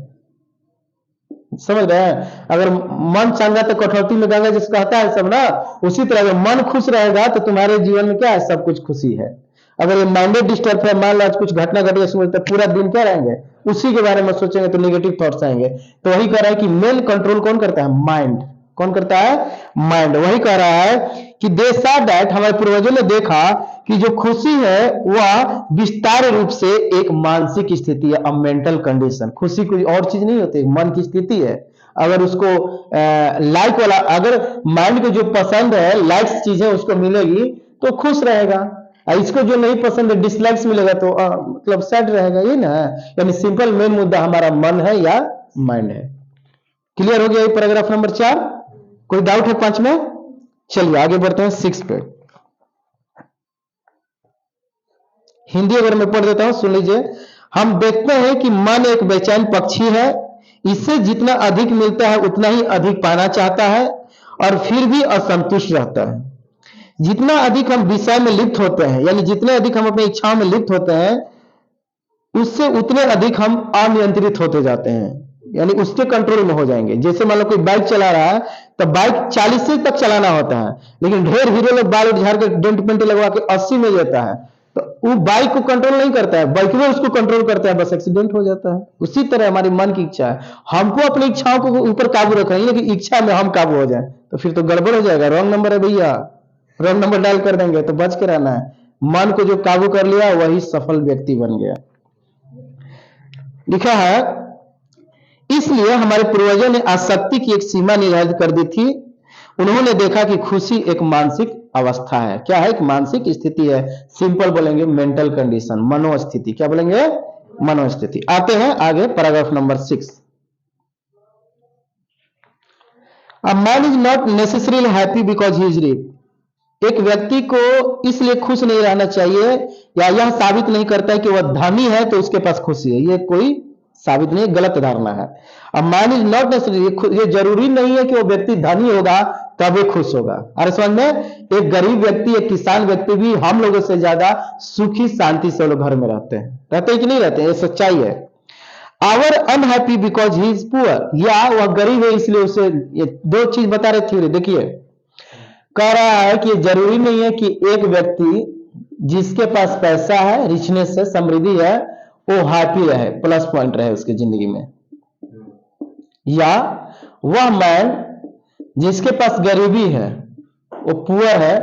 Speaker 1: समझ रहे हैं? अगर मन चंगा तो कठौती में गंगा, जिसको कहता है सब ना, उसी तरह अगर मन खुश रहेगा तो तुम्हारे जीवन में क्या है, सब कुछ खुशी है। अगर ये माइंडेड डिस्टर्ब है, मान लो आज कुछ घटना घट गई तो पूरा दिन क्या रहेंगे, उसी के बारे में सोचेंगे तो नेगेटिव थॉट्स आएंगे। तो वही कह रहा है कि मेन कंट्रोल कौन करता है, माइंड। कौन करता है, माइंड। वही कह रहा है कि दे सा दैट, हमारे पूर्वजों ने देखा कि जो खुशी है वह विस्तार रूप से एक मानसिक स्थिति है, मेंटल कंडीशन। खुशी कोई और चीज नहीं होती, मन की स्थिति है। अगर उसको लाइक वाला, अगर माइंड को जो पसंद है लाइक्स चीजें उसको मिलेगी तो खुश रहेगा, और इसको जो नहीं पसंद है डिसलाइक्स मिलेगा तो मतलब सैड रहेगा। ये ना, यानी सिंपल मेन मुद्दा हमारा मन है या माइंड है। क्लियर हो गया ये पैराग्राफ नंबर 4? कोई डाउट है 5 में? चलिए आगे बढ़ते हैं 6 पे। हिंदी अगर मैं पढ़ देता हूं, सुन लीजिए। हम देखते हैं कि मन एक बेचैन पक्षी है, इससे जितना अधिक मिलता है उतना ही अधिक पाना चाहता है और फिर भी असंतुष्ट रहता है। जितना अधिक हम विषय में लिप्त होते हैं, यानी जितने अधिक हम अपनी इच्छाओं में लिप्त होते हैं, उससे उतने अधिक हम अनियंत्रित होते जाते हैं, यानी उसके कंट्रोल में हो जाएंगे। जैसे मान लो कोई बाइक चला रहा है तो बाइक 40 से तक चलाना होता है, लेकिन ढेर हीरो लोग बाल झाड़ के डेंट पेंट लगवा के 80 में जाता है, तो वो बाइक को कंट्रोल नहीं करता है, बाइक में उसको कंट्रोल करता है, बस एक्सीडेंट हो जाता है। उसी तरह हमारी मन की इच्छा है, हमको अपनी इच्छाओं को ऊपर काबू रखना है, लेकिन इच्छा में हम काबू हो जाए तो फिर तो गड़बड़ हो जाएगा। रॉन्ग नंबर है भैया, रॉन्ग नंबर डायल कर देंगे, तो बच के रहना है। मन को जो काबू कर लिया वही सफल व्यक्ति बन गया। लिखा है, इसलिए हमारे पूर्वजों ने आसक्ति की एक सीमा निर्धारित कर दी थी। उन्होंने देखा कि खुशी एक मानसिक अवस्था है। क्या है? एक मानसिक स्थिति है। सिंपल बोलेंगे मेंटल कंडीशन, मनोस्थिति। क्या बोलेंगे? मनोस्थिति। आते हैं आगे paragraph number 6। A man is not necessarily happy because he is rich. एक व्यक्ति को इसलिए खुश नहीं रहना चाहिए या यह साबित नहीं करता है कि वह धनी है तो उसके पास खुशी है। ये कोई साबित नहीं, गलत धारणा है। अब मैन इज नॉट नेसेसरी, ये जरूरी नहीं है कि वो व्यक्ति धनी होगा तब वो खुश होगा। अरे समझ में, एक गरीब व्यक्ति, एक किसान व्यक्ति भी हम लोगों से ज्यादा सुखी शांति से लोग घर में रहते हैं। रहते हैं कि नहीं रहते हैं? ये सच्चाई है। Our unhappy because he is poor, या वह गरीब है इसलिए उसे, ये दो चीज बता रहे थे। देखिए, कह रहा है कि जरूरी नहीं है कि एक व्यक्ति जिसके पास पैसा है, रिचनेस है, समृद्धि है, वो हैप्पी रहे, प्लस पॉइंट रहे उसकी जिंदगी में, या वह मैन जिसके पास गरीबी है, वो पुअर है,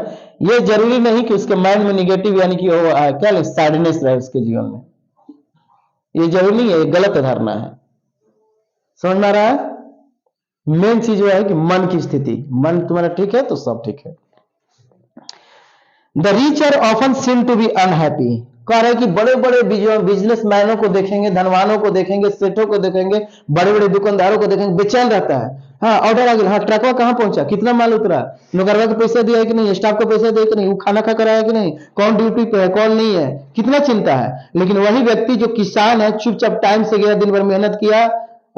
Speaker 1: ये जरूरी नहीं कि उसके माइंड में निगेटिव यानी कि वो क्या सैडनेस रहे उसके जीवन में। ये जरूरी नहीं है, ये गलत धारणा है। समझ में आ रहा है? मेन चीज वो है कि मन की स्थिति, मन तुम्हारा ठीक है तो सब ठीक है। The rich are often seem to be unhappy. कह रहे कि बड़े बड़े बिजनेसमैनों को देखेंगे, धनवानों को देखेंगे, सेठों को देखेंगे, बड़े बड़े दुकानदारों को देखेंगे, बेचैन रहता है। हाँ, ऑर्डर आ गया, हाँ ट्रकवा कहाँ पहुंचा, कितना माल उतरा, नौकरवा को पैसा दिया है कि नहीं, स्टाफ को पैसा दिया कि नहीं, वो खाना खा कर आया कि नहीं, कौन ड्यूटी पे है कौन नहीं है, कितना चिंता है। लेकिन वही व्यक्ति जो किसान है, चुपचाप टाइम से गया, दिन भर मेहनत किया,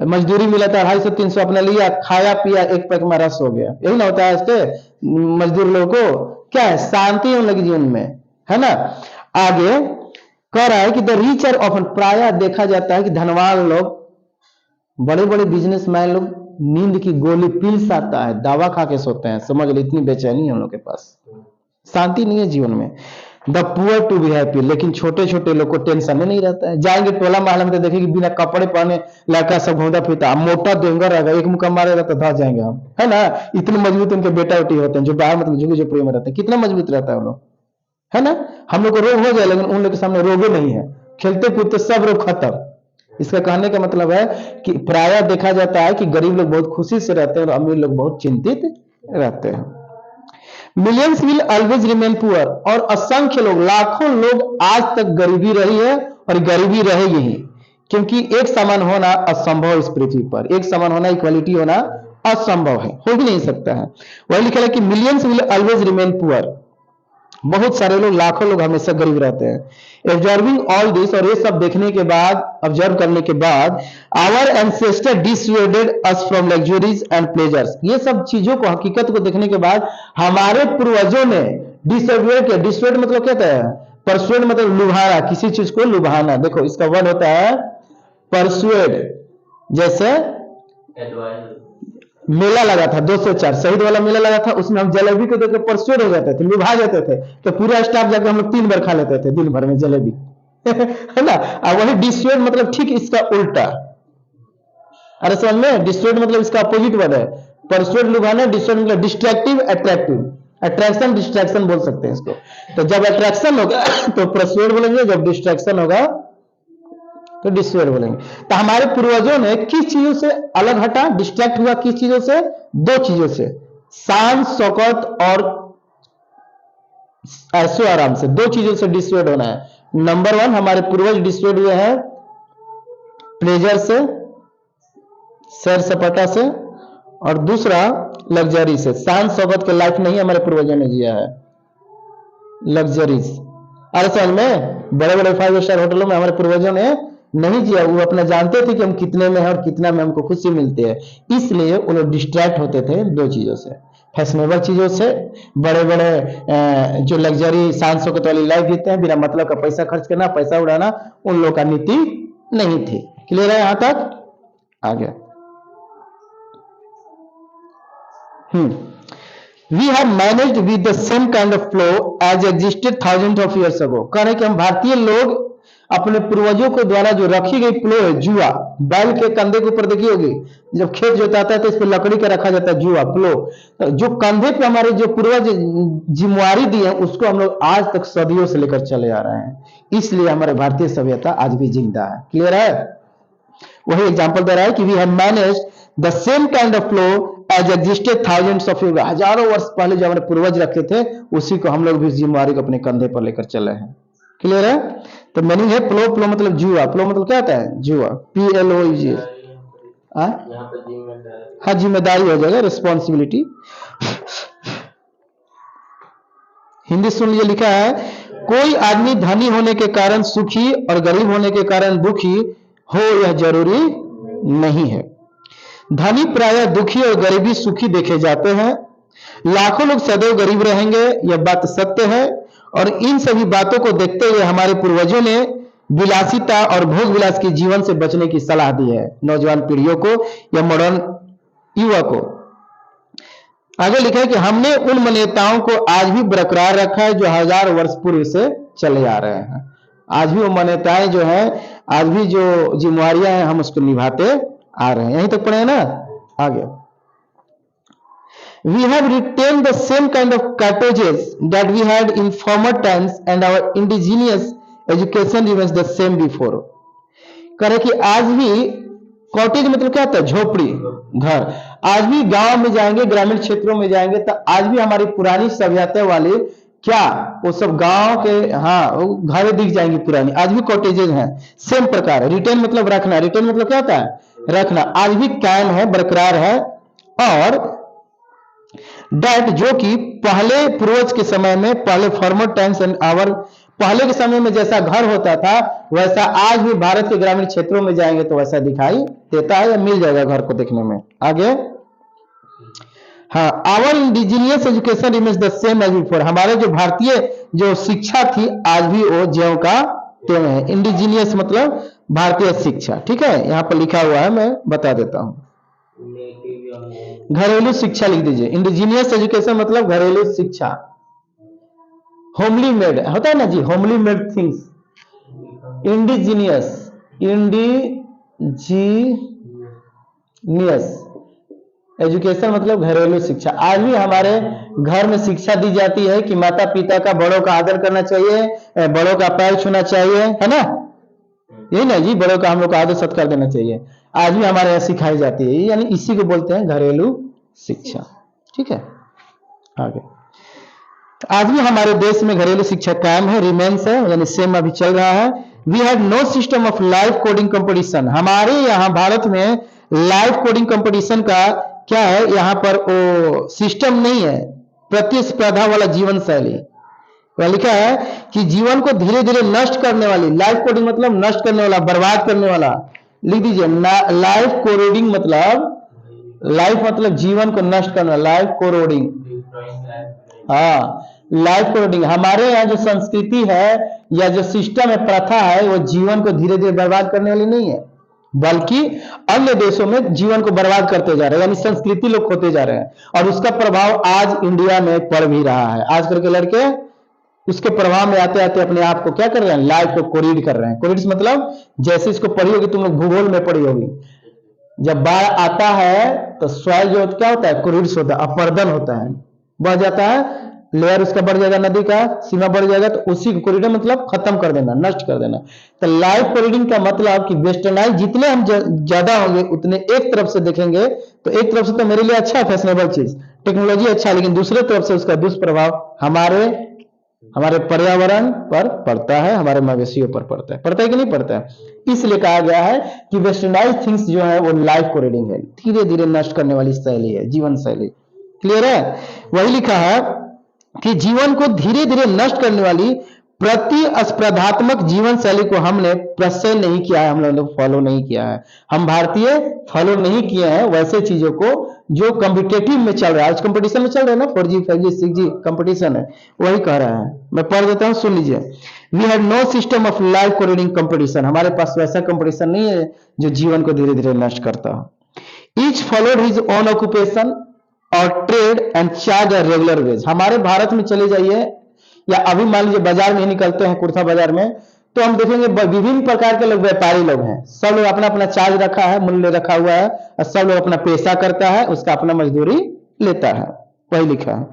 Speaker 1: मजदूरी मिला था 250-300 अपना लिया, खाया पिया, एक पैक में रस हो गया। यही ना होता है इसके मजदूर लोगों को। क्या है? शांति है उनके जीवन में, है ना। आगे कह रहा है कि द रिच आर ऑफन, प्राय देखा जाता है कि धनवान लोग, बड़े बड़े बिजनेसमैन लोग नींद की गोली पील्स आता है, दवा खा के सोते हैं। समझ लो, इतनी बेचैनी है उन लोग के पास, शांति नहीं है जीवन में। The poor to be happy, लेकिन छोटे छोटे लोग को टेंशन नहीं रहता है। जाएंगे टोला मोहल्ला में तो देखेंगे बिना कपड़े पहने लड़का सब घूमता फिरता, मोटा देंगा रहेगा, एक मुक्का मारेगा तो धस जाएंगे हम, है ना। इतने मजबूत उनके बेटा बेटी होते हैं जो बाहर मतलब झुग्गी झोपड़ी में रहते हैं, कितना मजबूत रहता है वो लोग, है ना। हम लोग को रोग हो जाए लेकिन उन लोग के सामने रोग नहीं है, खेलते कूदते सब रोग खत्म। इसका कहने का मतलब है कि प्राय देखा जाता है कि गरीब लोग बहुत खुशी से रहते हैं और अमीर लोग बहुत चिंतित रहते हैं। Millions will always remain poor, और असंख्य लोग, लाखों लोग आज तक गरीबी रही है और गरीबी रहेगी ही, क्योंकि एक समान होना असंभव इस पृथ्वी पर, एक समान होना, इक्वालिटी होना असंभव है, हो ही नहीं सकता है। वही लिखा है कि millions will always remain poor, बहुत सारे लोग, लाखों लोग हमेशा गरीब रहते हैं। ऑब्जर्विंग ऑल दिस, और ये सब देखने के बाद, ऑब्जर्व करने के बाद, our ancestor dissuaded us from luxuries and pleasures, ये सब चीजों को, हकीकत को देखने के बाद हमारे पूर्वजों ने डिसुएड किया। डिसुएड मतलब क्या है? परसुएड मतलब लुभाना, किसी चीज को लुभाना। देखो इसका वर्ड होता है परसुएड। जैसे मेला लगा था 204 शहीद वाला मेला लगा था, उसमें हम जलेबी को देकर परसुएड हो जाते थे, लुभा जाते थे, तो पूरा स्टाफ जाकर हम लोग 3 बार खा लेते थे दिन भर में जलेबी है ना। अब वही डिस्ट्रॉयड मतलब ठीक इसका उल्टा। अरे समझ में, डिस्ट्रॉयड मतलब इसका अपोजिट वर्ड है। परसुएड लुभाना, डिस्ट्रॉयड मतलब डिस्ट्रैक्टिव अट्रैक्टिव, अट्रैक्शन डिस्ट्रैक्शन बोल सकते हैं इसको। तो जब अट्रैक्शन होगा तो परसुएड बोलेंगे, जब डिस्ट्रैक्शन होगा तो डिस्ट्रॉयड बोलेंगे। तो हमारे पूर्वजों ने किस चीजों से अलग हटा, डिस्ट्रैक्ट हुआ किस चीजों से? 2 चीजों से, शान शौकत और ऐशो आराम से। 2 चीजों से डिस्ट्रॉयड होना है। नंबर 1 हमारे पूर्वज डिस्ट्रॉयड हुए हैं प्लेजर से, सैर सपाटा से, और दूसरा लग्जरी से। शान शौकत के लाइफ नहीं हमारे पूर्वजों ने जिया है, लग्जरीज। अरे समझ में, बड़े बड़े 5 स्टार होटलों में हमारे पूर्वजों ने नहीं जिया। वो अपना जानते थे कि हम कितने में हैं और कितना में हमको खुशी मिलती है, इसलिए वो लोग डिस्ट्रैक्ट होते थे 2 चीजों से, फैशनेबल चीजों से। बड़े बड़े जो लग्जरी शान शौकत वाली लाइफ जीते हैं, बिना मतलब का पैसा खर्च करना, पैसा उड़ाना, उन लोगों का नीति नहीं थी। क्लियर है यहां तक? आ गया। We have managed with the same kind of flow as existed thousands of years ago। कह रहे कि हम भारतीय लोग अपने पूर्वजों को द्वारा जो रखी गई प्लो है, जुआ, बैल के कंधे के ऊपर देखी होगी, जब खेत जोताता है तो इस पर लकड़ी का रखा जाता है जुआ, प्लो। तो जो कंधे पे हमारे जो पूर्वज जिम्मेवारी दी है, उसको हम लोग आज तक सदियों से लेकर चले आ रहे हैं, इसलिए हमारे भारतीय सभ्यता आज भी जिंदा है। क्लियर है? वही एग्जाम्पल दे रहा है कि we have managed the same kind of flow as existed thousands of year. हजारों वर्ष पहले जो हमारे पूर्वज रखे थे, उसी को हम लोग भी जिम्मेवारी को अपने कंधे पर लेकर चले हैं। क्लियर है? तो मीनिंग है प्लो, प्लो मतलब जुआ, प्लो मतलब क्या होता है? जुआ, PLOEG। हाँ, जिम्मेदारी हो जाएगा, रिस्पॉन्सिबिलिटी। हिंदी सुन लीजिए, लिखा है कोई आदमी धनी होने के कारण सुखी और गरीब होने के कारण दुखी हो, यह जरूरी नहीं है। धनी प्रायः दुखी और गरीबी सुखी देखे जाते हैं। लाखों लोग सदैव गरीब रहेंगे, यह बात सत्य है। और इन सभी बातों को देखते हुए हमारे पूर्वजों ने विलासिता और भोग विलास के जीवन से बचने की सलाह दी है नौजवान पीढ़ियों को या मॉडर्न युवा को। आगे लिखा है कि हमने उन मान्यताओं को आज भी बरकरार रखा है जो 1000 वर्ष पूर्व से चले आ रहे हैं। आज भी वो मान्यताएं जो है, आज भी जो जिम्मेवारियां हैं, हम उसको निभाते आ रहे हैं। यहीं तक पढ़े ना? आगे we have retained the same kind of cottages that we had in former times and our indigenous education remains the same before। कह रहे कि आज भी कॉटेज मतलब क्या होता है? झोपड़ी, घर। आज भी गांव में जाएंगे, ग्रामीण क्षेत्रों में जाएंगे, तो आज भी हमारी पुरानी सभ्यता वाली क्या, वो सब गांव के, हाँ, घरें दिख जाएंगी पुरानी, आज भी कॉटेजेस हैं। सेम प्रकार, रिटेन मतलब रखना, रिटेन मतलब क्या होता है? रखना। आज भी कायम है, बरकरार है। और डेट जो कि पहले पूर्वज के समय में, पहले फॉर्मर टाइम्स एंड आवर, पहले के समय में जैसा घर होता था, वैसा आज भी भारत के ग्रामीण क्षेत्रों में जाएंगे तो वैसा दिखाई देता है, या मिल जाएगा घर को देखने में। आगे, हाँ, our indigenous education remains the same as before. हमारे जो भारतीय जो शिक्षा थी, आज भी वो ज्यों का त्यों है। इंडिजिनियस मतलब भारतीय शिक्षा। ठीक है, यहां पर लिखा हुआ है, मैं बता देता हूं। घरेलू शिक्षा लिख दीजिए। इंडिजीनियस एजुकेशन मतलब घरेलू शिक्षा। होमली मेड होता है ना जी, homely made things. Indigenous, indigenous education मतलब घरेलू शिक्षा। आज भी हमारे घर में शिक्षा दी जाती है कि माता पिता का, बड़ों का आदर करना चाहिए, बड़ों का पैर छूना चाहिए, है ना? यही ना जी, बड़ों का हम लोग का आदर सत्कार देना चाहिए। आज भी हमारे यहाँ सिखाई जाती है, यानी इसी को बोलते हैं घरेलू शिक्षा। ठीक है, आगे। आज भी हमारे देश में घरेलू शिक्षा कायम है, रिमेन्स है, यानी सेम अभी चल रहा है। We have no system of live coding competition. हमारे यहाँ भारत में लाइव कोडिंग कंपटीशन का क्या है, यहाँ पर वो सिस्टम नहीं है। प्रतिस्पर्धा वाला जीवन शैली लिखा है कि जीवन को धीरे धीरे नष्ट करने वाली, लाइफ कोडिंग मतलब नष्ट करने वाला, बर्बाद करने वाला। लिख दीजिए, लाइफ कोरोडिंग मतलब, लाइफ मतलब जीवन को नष्ट करना, लाइफ कोरोडिंग। हाँ, लाइफ कोरोडिंग। हमारे यहाँ जो संस्कृति है या जो सिस्टम है, प्रथा है, वो जीवन को धीरे धीरे बर्बाद करने वाली नहीं है। बल्कि अन्य देशों में जीवन को बर्बाद करते जा रहे हैं, यानी संस्कृति लोग खोते जा रहे हैं। और उसका प्रभाव आज इंडिया में पड़ भी रहा है। आजकल के लड़के उसके प्रभाव में आते आते अपने आप को क्या कर रहे हैं, लाइफ को कोरिड कर रहे हैं। कोरिड मतलब जैसे इसको पढ़ी होगी, तुम लोग भूगोल में पढ़ी होगी, जब बाढ़ आता है तो सॉइल जो क्या होता है, कोरिड्स होता है, अपर्दन होता है, बढ़ जाता है, लेयर उसका बढ़ जाएगा, नदी का सीमा बढ़ जाएगा, तो उसी को कोरिडोर मतलब खत्म कर देना, नष्ट कर देना। तो लाइफ कोरिडिंग का मतलब कि वेस्टर्नाइज जितने हम ज्यादा होंगे उतने एक तरफ से देखेंगे तो एक तरफ से तो मेरे लिए अच्छा है, फैशनेबल चीज, टेक्नोलॉजी अच्छा है, लेकिन दूसरे तरफ से उसका दुष्प्रभाव हमारे पर्यावरण पर पड़ता है, हमारे मवेशियों पर पड़ता है कि नहीं पड़ता है। इसलिए कहा गया है कि वेस्टर्नाइज थिंग्स जो है वो लाइफ कोरिडिंग है, धीरे धीरे नष्ट करने वाली शैली है, जीवन शैली। क्लियर है? वही लिखा है कि जीवन को धीरे धीरे नष्ट करने वाली प्रतिस्पर्धात्मक जीवन शैली को हमने प्रश्रय नहीं किया है, हम लोगों ने फॉलो नहीं किया है। हम भारतीय फॉलो नहीं किए हैं वैसे चीजों को जो कॉम्पिटेटिव में चल रहा है, आज कंपटीशन में चल रहा है ना, 4G 5G 6G कंपटीशन है, वही कह रहा है। मैं पढ़ देता हूं, सुन लीजिए। We have no system of life corroding competition, हमारे पास वैसा कंपटीशन नहीं है जो जीवन को धीरे धीरे नष्ट करता हो। Each followed his own occupation और trade and charge a regular wage. हमारे भारत में चले जाइए या अभी मान लीजिए बाजार में ही निकलते हैं, कुर्था बाजार में, तो हम देखेंगे विभिन्न प्रकार के लोग व्यापारी लोग हैं, सब लोग अपना अपना चार्ज रखा है, मूल्य रखा हुआ है, और सब लोग अपना पैसा करता है, उसका अपना मजदूरी लेता है। वही लिखा है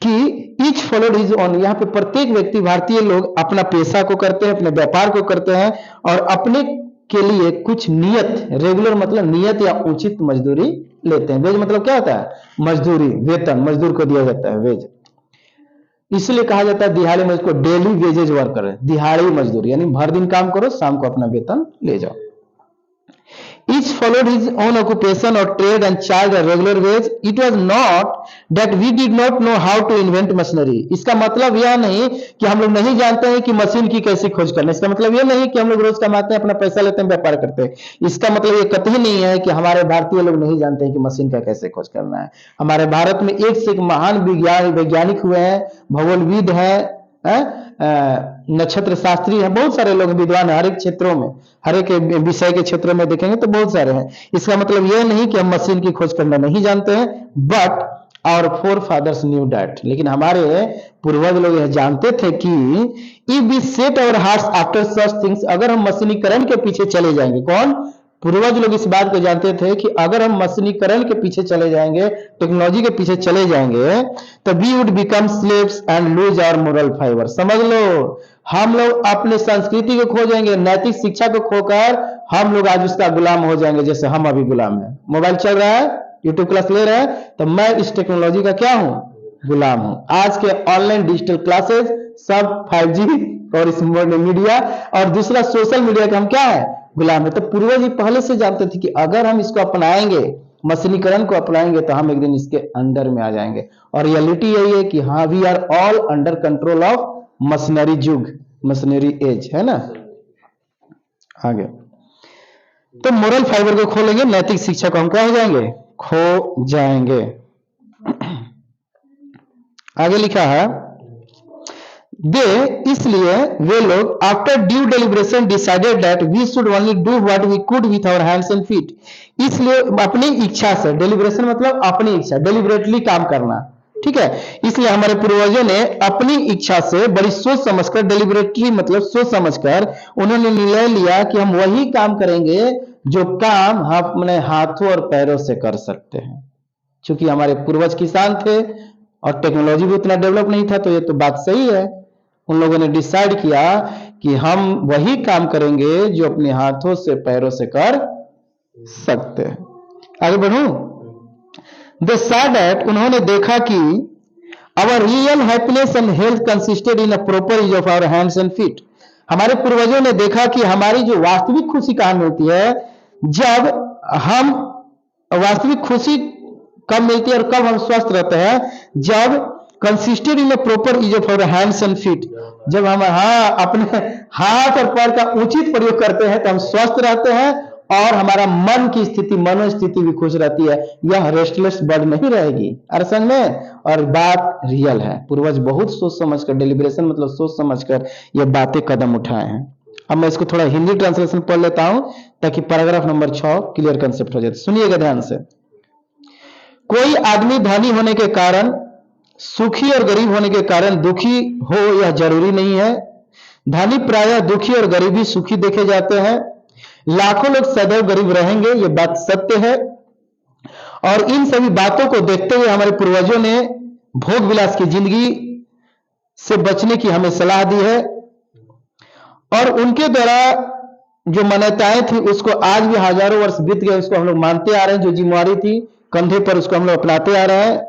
Speaker 1: कि ईच फॉलोड हिज ओन, यहाँ पे प्रत्येक व्यक्ति, भारतीय लोग अपना पैसा को करते हैं, अपने व्यापार को करते हैं, और अपने के लिए कुछ नियत, रेगुलर मतलब नियत या उचित मजदूरी लेते हैं। वेज मतलब क्या होता है, मजदूरी, वेतन, मजदूर को दिया जाता है वेज। इसलिए कहा जाता है दिहाड़ी मजदूर को डेली वेजेज वर्कर है, दिहाड़ी मजदूर, यानी भर दिन काम करो, शाम को अपना वेतन ले जाओ। Each followed his own occupation or trade and charged a regular wage. It was not that we did not know how to invent machinery. इसका मतलब यह नहीं कि हम लोग नहीं जानते हैं कि मशीन की कैसी खोज करना। इसका मतलब यह नहीं कि हम लोग रोज कमाते हैं, अपना पैसा लेते हैं, व्यापार करते हैं। इसका मतलब ये कतई नहीं है कि हमारे भारतीय लोग नहीं जानते हैं कि मशीन का कैसे खोज करना है। हमारे भारत में एक से एक महान वैज्ञानिक हुए हैं, भगोलविद हैं, नक्षत्र शास्त्री है, बहुत सारे लोग विद्वान है, हर एक क्षेत्रों में, हर एक विषय के क्षेत्रों में देखेंगे तो बहुत सारे हैं। इसका मतलब यह नहीं कि हम मशीन की खोज करना नहीं जानते हैं, but our forefathers knew that, लेकिन हमारे पूर्वज लोग यह जानते थे कि if we set our hearts after such things, अगर हम मशीनीकरण के पीछे चले जाएंगे, कौन, पूर्वज लोग इस बात को जानते थे कि अगर हम मशीनीकरण के पीछे चले जाएंगे, टेक्नोलॉजी के पीछे चले जाएंगे, तो we would become slaves and lose our moral fibre. समझ लो, हम लोग अपने संस्कृति को खो जाएंगे, नैतिक शिक्षा को खोकर हम लोग आज उसका गुलाम हो जाएंगे, जैसे हम अभी गुलाम हैं। मोबाइल चल रहा है, यूट्यूब क्लास ले रहे हैं, तो मैं इस टेक्नोलॉजी का क्या हूं, गुलाम हूं। आज के ऑनलाइन डिजिटल क्लासेस सब 5G और इस मीडिया और दूसरा सोशल मीडिया का हम क्या है, गुलाम है। तो पूर्वज जी पहले से जानते थे कि अगर हम इसको अपनाएंगे, मशीनीकरण को अपनाएंगे, तो हम एक दिन इसके अंडर में आ जाएंगे। और रियलिटी यही है कि हाँ, we are all under control of machinery युग, मशीनरी एज, है ना। आगे तो मोरल फाइबर को खो लेंगे, नैतिक शिक्षा को हम क्या हो जाएंगे, खो जाएंगे। आगे लिखा है इसलिए वे लोग after due deliberation decided that we should only do what we could with our hands and feet. इसलिए अपनी इच्छा से, डेलिब्रेशन मतलब अपनी इच्छा, डेलिबरेटली काम करना, ठीक है। इसलिए हमारे पूर्वजों ने अपनी इच्छा से बड़ी सोच समझकर, डेलिबरेटली मतलब सोच समझकर, उन्होंने निर्णय लिया कि हम वही काम करेंगे जो काम हम अपने हाथों और पैरों से कर सकते हैं। क्योंकि हमारे पूर्वज किसान थे और टेक्नोलॉजी भी उतना डेवलप नहीं था, तो ये तो बात सही है। उन लोगों ने डिसाइड किया कि हम वही काम करेंगे जो अपने हाथों से पैरों से कर सकते हैं। आगे बढ़ूं, दे सॉ दैट, उन्होंने देखा कि our real happiness and health consisted in a proper use of our hands and feet. हमारे पूर्वजों ने देखा कि हमारी जो वास्तविक खुशी कहां मिलती है, जब हम, वास्तविक खुशी कब मिलती है और कब हम स्वस्थ रहते हैं, जब consisted in proper use of our hands and feet, जब हम अपने हाथ और पैर का उचित प्रयोग करते हैं तो हम स्वस्थ रहते हैं और हमारा मन की स्थिति, मनोस्थिति भी खुश रहती है। यह रेस्टलेस बर्ड नहीं रहेगी, अरसन में। और बात रियल है, पूर्वज बहुत सोच समझकर, डेलिब्रेशन मतलब सोच समझकर ये बातें कदम उठाए हैं। अब मैं इसको थोड़ा हिंदी ट्रांसलेशन पढ़ लेता हूं ताकि पैराग्राफ नंबर 6 क्लियर कंसेप्ट हो जाए। सुनिएगा ध्यान से। कोई आदमी धनी होने के कारण सुखी और गरीब होने के कारण दुखी हो यह जरूरी नहीं है। धनी प्रायः दुखी और गरीब ही सुखी देखे जाते हैं। लाखों लोग सदैव गरीब रहेंगे, यह बात सत्य है। और इन सभी बातों को देखते हुए हमारे पूर्वजों ने भोग विलास की जिंदगी से बचने की हमें सलाह दी है और उनके द्वारा जो मान्यताएं थी उसको आज भी हजारों वर्ष बीत गए, उसको हम लोग मानते आ रहे हैं। जो जिम्मेवारी थी कंधे पर उसको हम लोग अपनाते आ रहे हैं।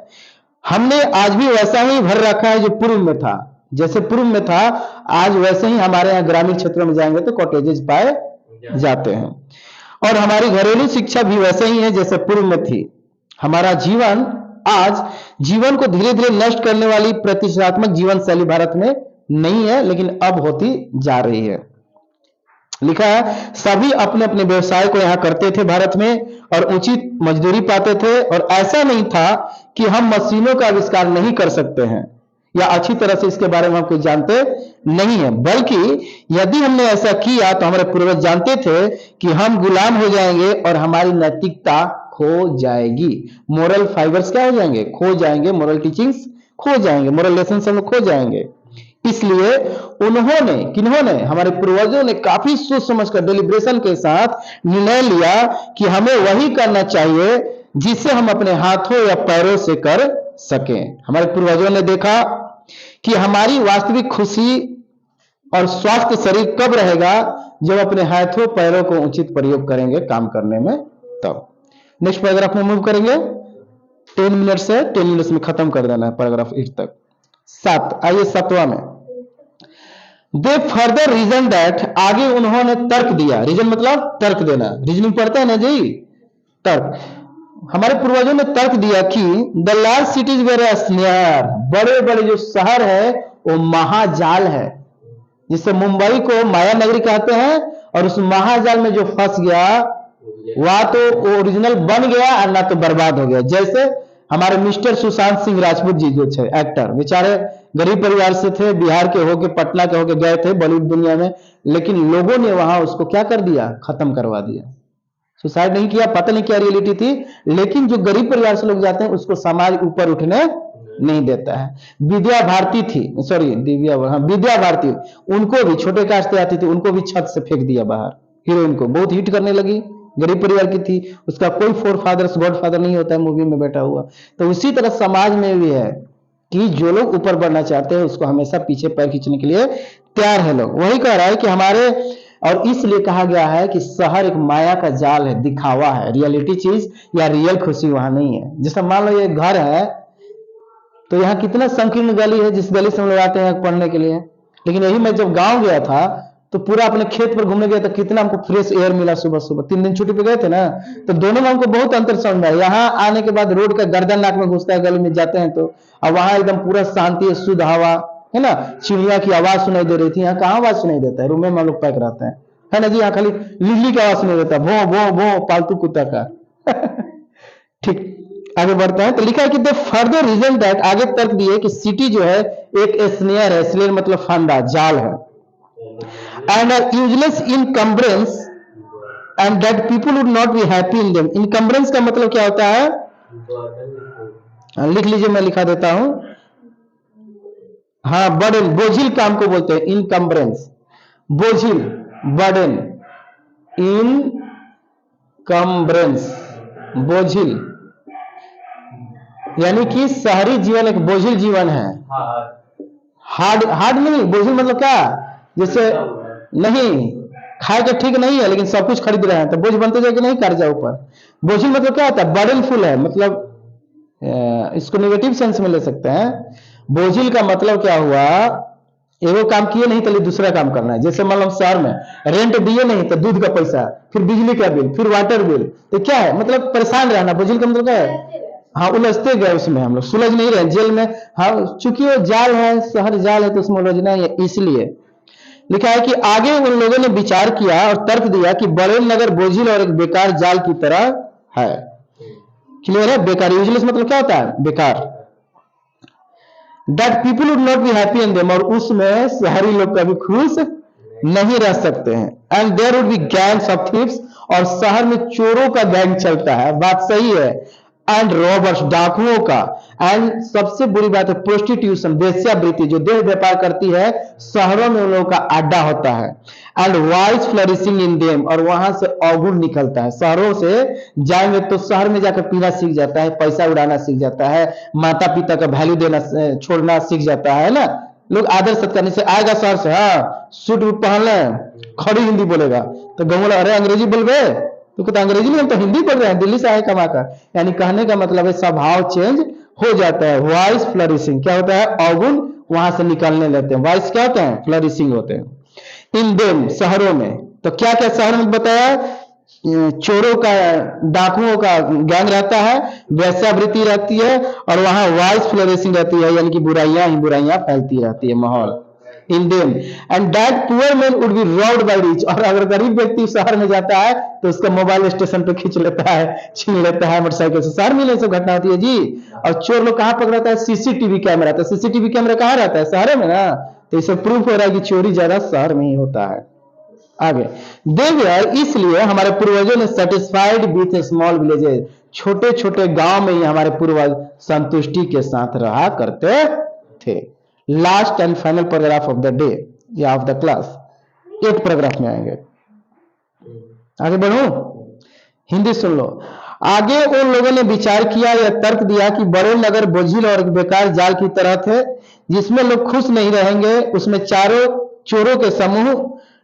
Speaker 1: हमने आज भी वैसा ही भर रखा है जो पूर्व में था। जैसे पूर्व में था आज वैसे ही हमारे यहाँ ग्रामीण क्षेत्रों में जाएंगे तो कॉटेजेस पाए जाते हैं। और हमारी घरेलू शिक्षा भी वैसे ही है जैसे पूर्व में थी। हमारा जीवन आज जीवन को धीरे धीरे नष्ट करने वाली प्रतिष्ठात्मक जीवन शैली भारत में नहीं है, लेकिन अब होती जा रही है। लिखा है सभी अपने अपने व्यवसाय को यहां करते थे भारत में और उचित मजदूरी पाते थे। और ऐसा नहीं था कि हम मशीनों का आविष्कार नहीं कर सकते हैं या अच्छी तरह से इसके बारे में हम कुछ जानते नहीं है, बल्कि यदि हमने ऐसा किया तो हमारे पूर्वज जानते थे कि हम गुलाम हो जाएंगे और हमारी नैतिकता खो जाएगी। मोरल फाइबर्स क्या हो जाएंगे? खो जाएंगे। मोरल टीचिंग्स खो जाएंगे। मोरल लेसन हम खो जाएंगे। इसलिए उन्होंने किन्होंने हमारे पूर्वजों ने काफी सोच समझकर डेलिब्रेशन के साथ निर्णय लिया कि हमें वही करना चाहिए जिसे हम अपने हाथों या पैरों से कर सकें। हमारे पूर्वजों ने देखा कि हमारी वास्तविक खुशी और स्वास्थ्य शरीर कब रहेगा जब अपने हाथों पैरों को उचित प्रयोग करेंगे काम करने में तब। नेक्स्ट पैराग्राफ में मूव करेंगे। 10 मिनट से 10 मिनट्स में खत्म कर देना है पैराग्राफ 8 तक। 7 आइए 7वां में दे फर्दर रीजन दैट आगे उन्होंने तर्क दिया। रीजन मतलब तर्क देना। रीजनिंग पढ़ते हैं ना जी, तर्क। हमारे पूर्वजों ने तर्क दिया कि the large cities were a snare, बड़े बड़े जो शहर है वो महाजाल है। जिससे मुंबई को माया नगरी कहते हैं और उस महाजाल में जो फंस गया वह तो ओरिजिनल बन गया और ना तो बर्बाद हो गया। जैसे हमारे मिस्टर सुशांत सिंह राजपूत जी जो थे एक्टर, बेचारे गरीब परिवार से थे, बिहार के होके पटना के होके गए थे बॉलीवुड दुनिया में, लेकिन लोगों ने वहां उसको क्या कर दिया? खत्म करवा दिया। सुसाइड नहीं किया, पता नहीं क्या रियलिटी थी, लेकिन जो गरीब परिवार से लोग जाते हैं उसको समाज ऊपर उठने नहीं देता है। विद्या भारती थी, सॉरी विद्या भारती, उनको भी छोटे कास्ट से आती थी, उनको भी छत से फेंक दिया बाहर। हीरोइन को बहुत हिट करने लगी, गरीब परिवार की थी, उसका कोई फोर फादर्स गॉड फादर नहीं होता है मूवी में बैठा हुआ। तो उसी तरह समाज में भी है कि जो लोग ऊपर बढ़ना चाहते हैं उसको हमेशा पीछे पैर खींचने के लिए तैयार है लोग। वही कह रहा है कि हमारे, और इसलिए कहा गया है कि शहर एक माया का जाल है, दिखावा है, रियलिटी चीज या रियल खुशी वहां नहीं है। जैसा मान लो ये घर है तो यहाँ कितना संकीर्ण गली है, जिस गली से हम लोग आते हैं पढ़ने के लिए। लेकिन यही मैं जब गांव गया था तो पूरा अपने खेत पर घूमने गया तो कितना हमको फ्रेश एयर मिला सुबह सुबह। 3 दिन छुट्टी पे गए थे ना, तो दोनों में हमको बहुत अंतर समझ में आया। यहाँ आने के बाद रोड का गर्दन नाक में घुसता है, गली में जाते हैं तो, अब वहां एकदम पूरा शांति है, शुद्ध हवा है ना, चिड़िया की आवाज सुनाई दे रही थी। यहाँ कहाँ आवाज सुनाई देता है? रूम में हम लोग पैक रहते हैं, है ना जी। यहाँ खाली लिली की आवाज सुनाई देता है, भो भो भो, पालतू कुत्ता का। ठीक, आगे बढ़ते हैं। तो लिखा है कि द फर्दर रीजन दैट, आगे तर्क दिए कि सिटी जो है एक स्नेयर है, स्नेयर मतलब फंदा, जाल है, and are useless encumbrance and that people would not be happy in them। encumbrance का मतलब क्या होता है? लिख लीजिए, मैं लिखा देता हूं। हाँ, बर्डन, बोझिल काम को बोलते हैं इनकम्ब्रेंस, बोझिल, बर्डन, इनकम्ब्रेंस, बोझिल, यानी कि शहरी जीवन एक बोझिल जीवन है। हार्ड, हार्ड नहीं, बोझिल मतलब क्या? जैसे नहीं खाए का ठीक नहीं है लेकिन सब कुछ खरीद रहे हैं तो बोझ बनते जाए कि नहीं, कर्जा ऊपर। बोझिल मतलब क्या होता है? बर्डनफुल है, मतलब इसको नेगेटिव सेंस में ले सकते हैं। बोझिल का मतलब क्या हुआ? एगो काम किए नहीं तो दूसरा काम करना है। जैसे मान लो शहर में रेंट दिए नहीं तो दूध का पैसा, फिर बिजली का बिल, फिर वाटर बिल, तो क्या है? मतलब परेशान रहना। बोझिल का मतलब क्या है? हाँ, उलझते गए उसमें, हम लोग सुलझ नहीं रहे जेल में। हाँ, चूंकि वो जाल है, शहर जाल है तो उसमें उलझना है। इसलिए लिखा है कि आगे उन लोगों ने विचार किया और तर्क दिया कि बड़े नगर बोझिल और एक बेकार जाल की तरह है। क्लियर है? बेकार, यूजलेस मतलब क्या होता है? बेकार। That people would not be happy in them, और उसमें शहरी लोग कभी खुश नहीं रह सकते हैं। And there would be gangs of thieves, और शहर में चोरों का गैंग चलता है, बात सही है। एंड रॉबर्स, डाकुओं का। एंड सबसे बुरी बात है प्रोस्टिट्यूशन, वेश्यावृत्ति, जो देह व्यापार करती है, शहरों में उन लोगों का अड्डा होता है। And vice flourishing in them, और वहां से अवगुण निकलता है। शहरों से जाएंगे तो शहर में जाकर पीना सीख जाता है, पैसा उड़ाना सीख जाता है, माता पिता का वैल्यू देना छोड़ना सीख जाता है ना। लोग आदर सत्कार नहीं से आएगा शहर से, हाँ सूट वूट पहन ले, खड़ी हिंदी बोलेगा, तो गाँव वाला अरे अंग्रेजी बोल गए, तो कहते अंग्रेजी नहीं, हम तो हिंदी बोल रहे हैं, दिल्ली से आए कमा कर। यानी कहने का मतलब है स्वभाव चेंज हो जाता है। वाइस फ्लरिशिंग क्या होता है, अवगुण वहां से निकलने लगते हैं। वाइस क्या होते हैं, फ्लरिशिंग होते हैं। इन देम, शहरों में, तो क्या क्या शहर में बताया, चोरों का, डाकुओं का गैंग रहता है, वैश्यावृत्ति रहती है, और वहां वाइस फ्लोरिशिंग रहती है, यानी कि बुराइयां ही बुराइयां फैलती रहती है माहौल। In them and that poor man would be robbed by rich, और अगर गरीब व्यक्ति शहर में जाता है तो उसका मोबाइल स्टेशन पे खींच लेता है, छीन लेता है मोटरसाइकिल से। शहर में सब घटना होती है जी। और चोर लोग कहां पकड़ाता है, सीसीटीवी कैमरा, तो सीसीटीवी कैमरा कहां रहता है, शहर में ना। तो इससे प्रूफ हो रहा है कि चोरी ज्यादा शहर में ही होता है। आगे देवर, इसलिए हमारे पूर्वजों ने सेटिस्फाइड विथ स्मॉल विलेजेस, छोटे छोटे गांव में ही हमारे पूर्वज संतुष्टि के साथ रहा करते थे। Last and final paragraph of the day या ऑफ द क्लास, 8 पैराग्राफ में आएंगे। आगे बढ़ो, हिंदी सुन लो। आगे उन लोगों ने विचार किया या तर्क दिया कि बड़े नगर बोझिल और बेकार जाल की तरह थे, जिसमें लोग खुश नहीं रहेंगे। उसमें चारों चोरों के समूह,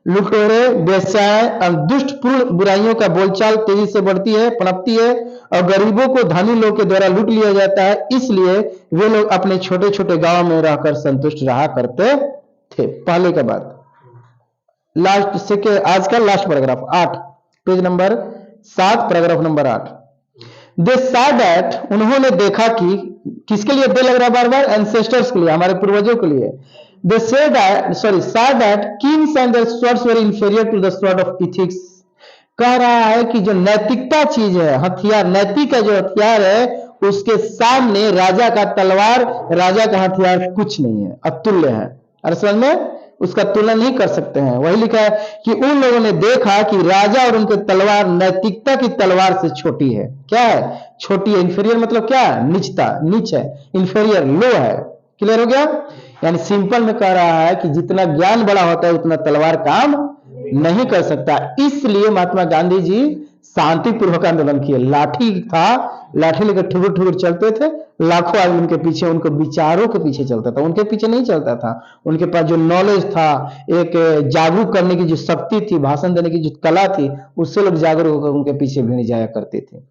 Speaker 1: लुटेरे, वेश्याएं और दुष्ट पूर्ण बुराइयों का बोलचाल तेजी से बढ़ती है, पनपती है, और गरीबों को धनी लोग के द्वारा लूट लिया जाता है। इसलिए वे लोग अपने छोटे छोटे गांव में रहकर संतुष्ट रहा करते थे। पहले के बाद लास्ट से के आज का last paragraph 8, page number 7, paragraph number 8। दे सा दैट, उन्होंने देखा कि, किसके लिए दे लग रहा है बार बार, एंसेस्टर्स के लिए, हमारे पूर्वजों के लिए। They say that, saw that kings and their swords were inferior to the sword of ethics. कह रहा है कि जो नैतिकता चीज है, हथियार, नैतिक का जो हथियार है, उसके सामने राजा का तलवार, राजा का हथियार कुछ नहीं है, अतुल्य है। और समझ में, उसका तुलना नहीं कर सकते हैं। वही लिखा है कि उन लोगों ने देखा कि राजा और उनके तलवार नैतिकता की तलवार से छोटी है। क्या है, छोटी है। इंफीरियर मतलब क्या है, नीचता, नीच है। इंफीरियर लो है। क्लियर हो गया। यानी सिंपल में कह रहा है कि जितना ज्ञान बड़ा होता है उतना तलवार काम नहीं कर सकता। इसलिए महात्मा गांधी जी शांति पूर्वक आंदोलन किए। लाठी था, लाठी लेकर ठुकुर ठुकुर चलते थे, लाखों आदमी उनके पीछे, उनको विचारों के पीछे चलता था, उनके पीछे नहीं चलता था। उनके पास जो नॉलेज था, एक जागरूक करने की जो शक्ति थी, भाषण देने की जो कला थी, उससे लोग जागरूक होकर उनके पीछे भीड़ जाया करते थे।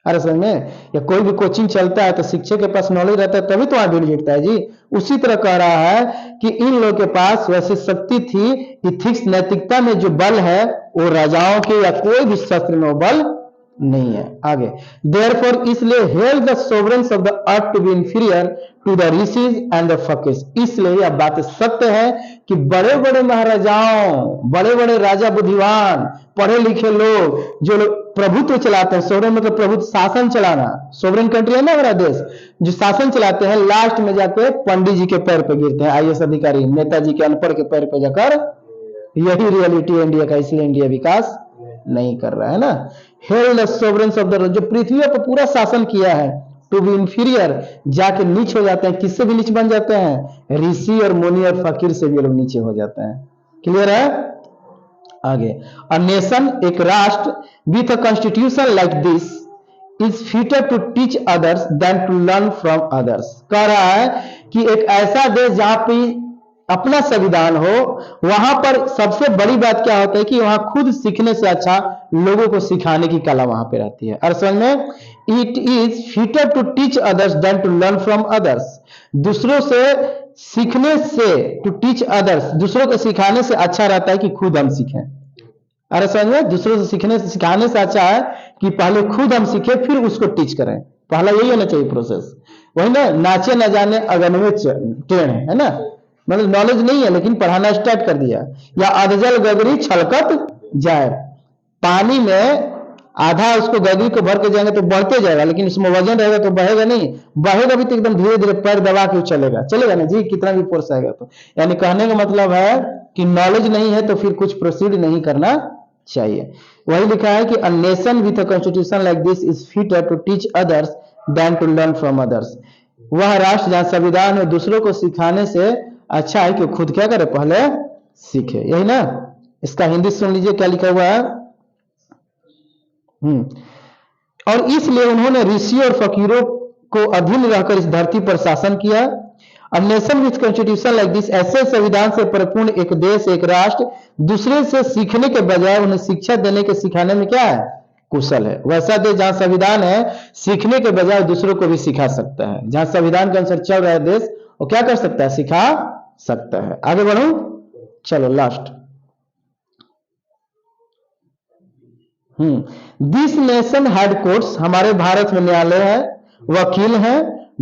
Speaker 1: अरे समझ में, या कोई भी कोचिंग चलता है तो शिक्षक के पास नॉलेज रहता है तभी तो वहां भीड़ जुटता है जी। उसी तरह कह रहा है कि इन लोगों के पास वैसी शक्ति थी, इथिक्स, नैतिकता में जो बल है वो राजाओं के या कोई भी शस्त्र में वो बल नहीं है। आगे देयरफॉर, इसलिए held the sovereigns of the earth to be inferior to the rishis and the fakirs. इसलिए यह बात सत्य है कि बड़े बड़े महाराजाओं, बड़े बड़े राजा, बुद्धिमान, पढ़े लिखे लोग, जो लोग प्रभुत्व चलाते हैं, सोवरेन मतलब प्रभुत्व, शासन चलाना, सोवरेन कंट्री है ना हमारा देश, जो शासन चलाते हैं, लास्ट में जाके पंडित जी के पैर पे गिरते हैं, आईएएस अधिकारी, नेताजी के अनपढ़ के पैर पे जाकर। यही रियलिटी है इंडिया का, इसलिए इंडिया विकास नहीं कर रहा है ना। Held the sovereigns of the, जो पृथ्वी पर पूरा शासन किया है, टू बी इंफीरियर, जाके नीच हो जाते हैं। किससे भी नीच बन जाते हैं, ऋषि और मुनि और फकीर से भी लोग नीचे हो जाते हैं। क्लियर है। आगे, अ नेशन, एक राष्ट्र, with a constitution like this is fitter to teach others than to learn from others. कह रहा है कि एक ऐसा देश जहां पे अपना संविधान हो, वहां पर सबसे बड़ी बात क्या होता है कि वहां खुद सीखने से अच्छा लोगों को सिखाने की कला वहां पे रहती है। और समझ में, it is fitter to teach others than to learn from others. दूसरों से सीखने से, टू टीच अदर्स, दूसरों को सिखाने से अच्छा रहता है कि खुद हम सीखें। अरे समझ में, दूसरों से सीखने से, सिखाने से अच्छा है कि पहले खुद हम सीखें फिर उसको टीच करें। पहला यही होना चाहिए प्रोसेस। वही ना, नाचे न जाने अगनवे टेढ़ है ना, मतलब नॉलेज नहीं है लेकिन पढ़ाना स्टार्ट कर दिया। या अधजल गगरी छलकत जाए, पानी में आधा उसको गगरी को भर के जाएंगे तो बढ़ते जाएगा, लेकिन उसमें वजन रहेगा तो बहेगा नहीं, बहेगा भी तो एकदम धीरे धीरे पैर दबा के चलेगा, चलेगा ना जी, कितना भी फोर्स आएगा तो। यानी कहने का मतलब है कि नॉलेज नहीं है तो फिर कुछ प्रोसीड नहीं करना चाहिए। वही लिखा है कि a nation with a constitution like this is fitter to teach others than to learn from others. वह राष्ट्र जहां संविधान में दूसरों को सिखाने से अच्छा है कि खुद क्या करे, पहले सीखे, यही ना। इसका हिंदी सुन लीजिए क्या लिखा हुआ है। और इसलिए उन्होंने ऋषि और फकीरों को अधीन रहकर इस धरती पर शासन किया। अ nation with constitution like this, ऐसे संविधान से परिपूर्ण एक देश, एक राष्ट्र दूसरे से सीखने के बजाय उन्हें शिक्षा देने के सिखाने में क्या है, कुशल है। वैसा देश जहां संविधान है सीखने के बजाय दूसरों को भी सिखा सकता है। जहां संविधान के अनुसार चल रहा है देश, वो क्या कर सकता है, सिखा सकता है। आगे बढ़ो, चलो last. This nation head courts, हमारे भारत में न्यायालय है, वकील हैं,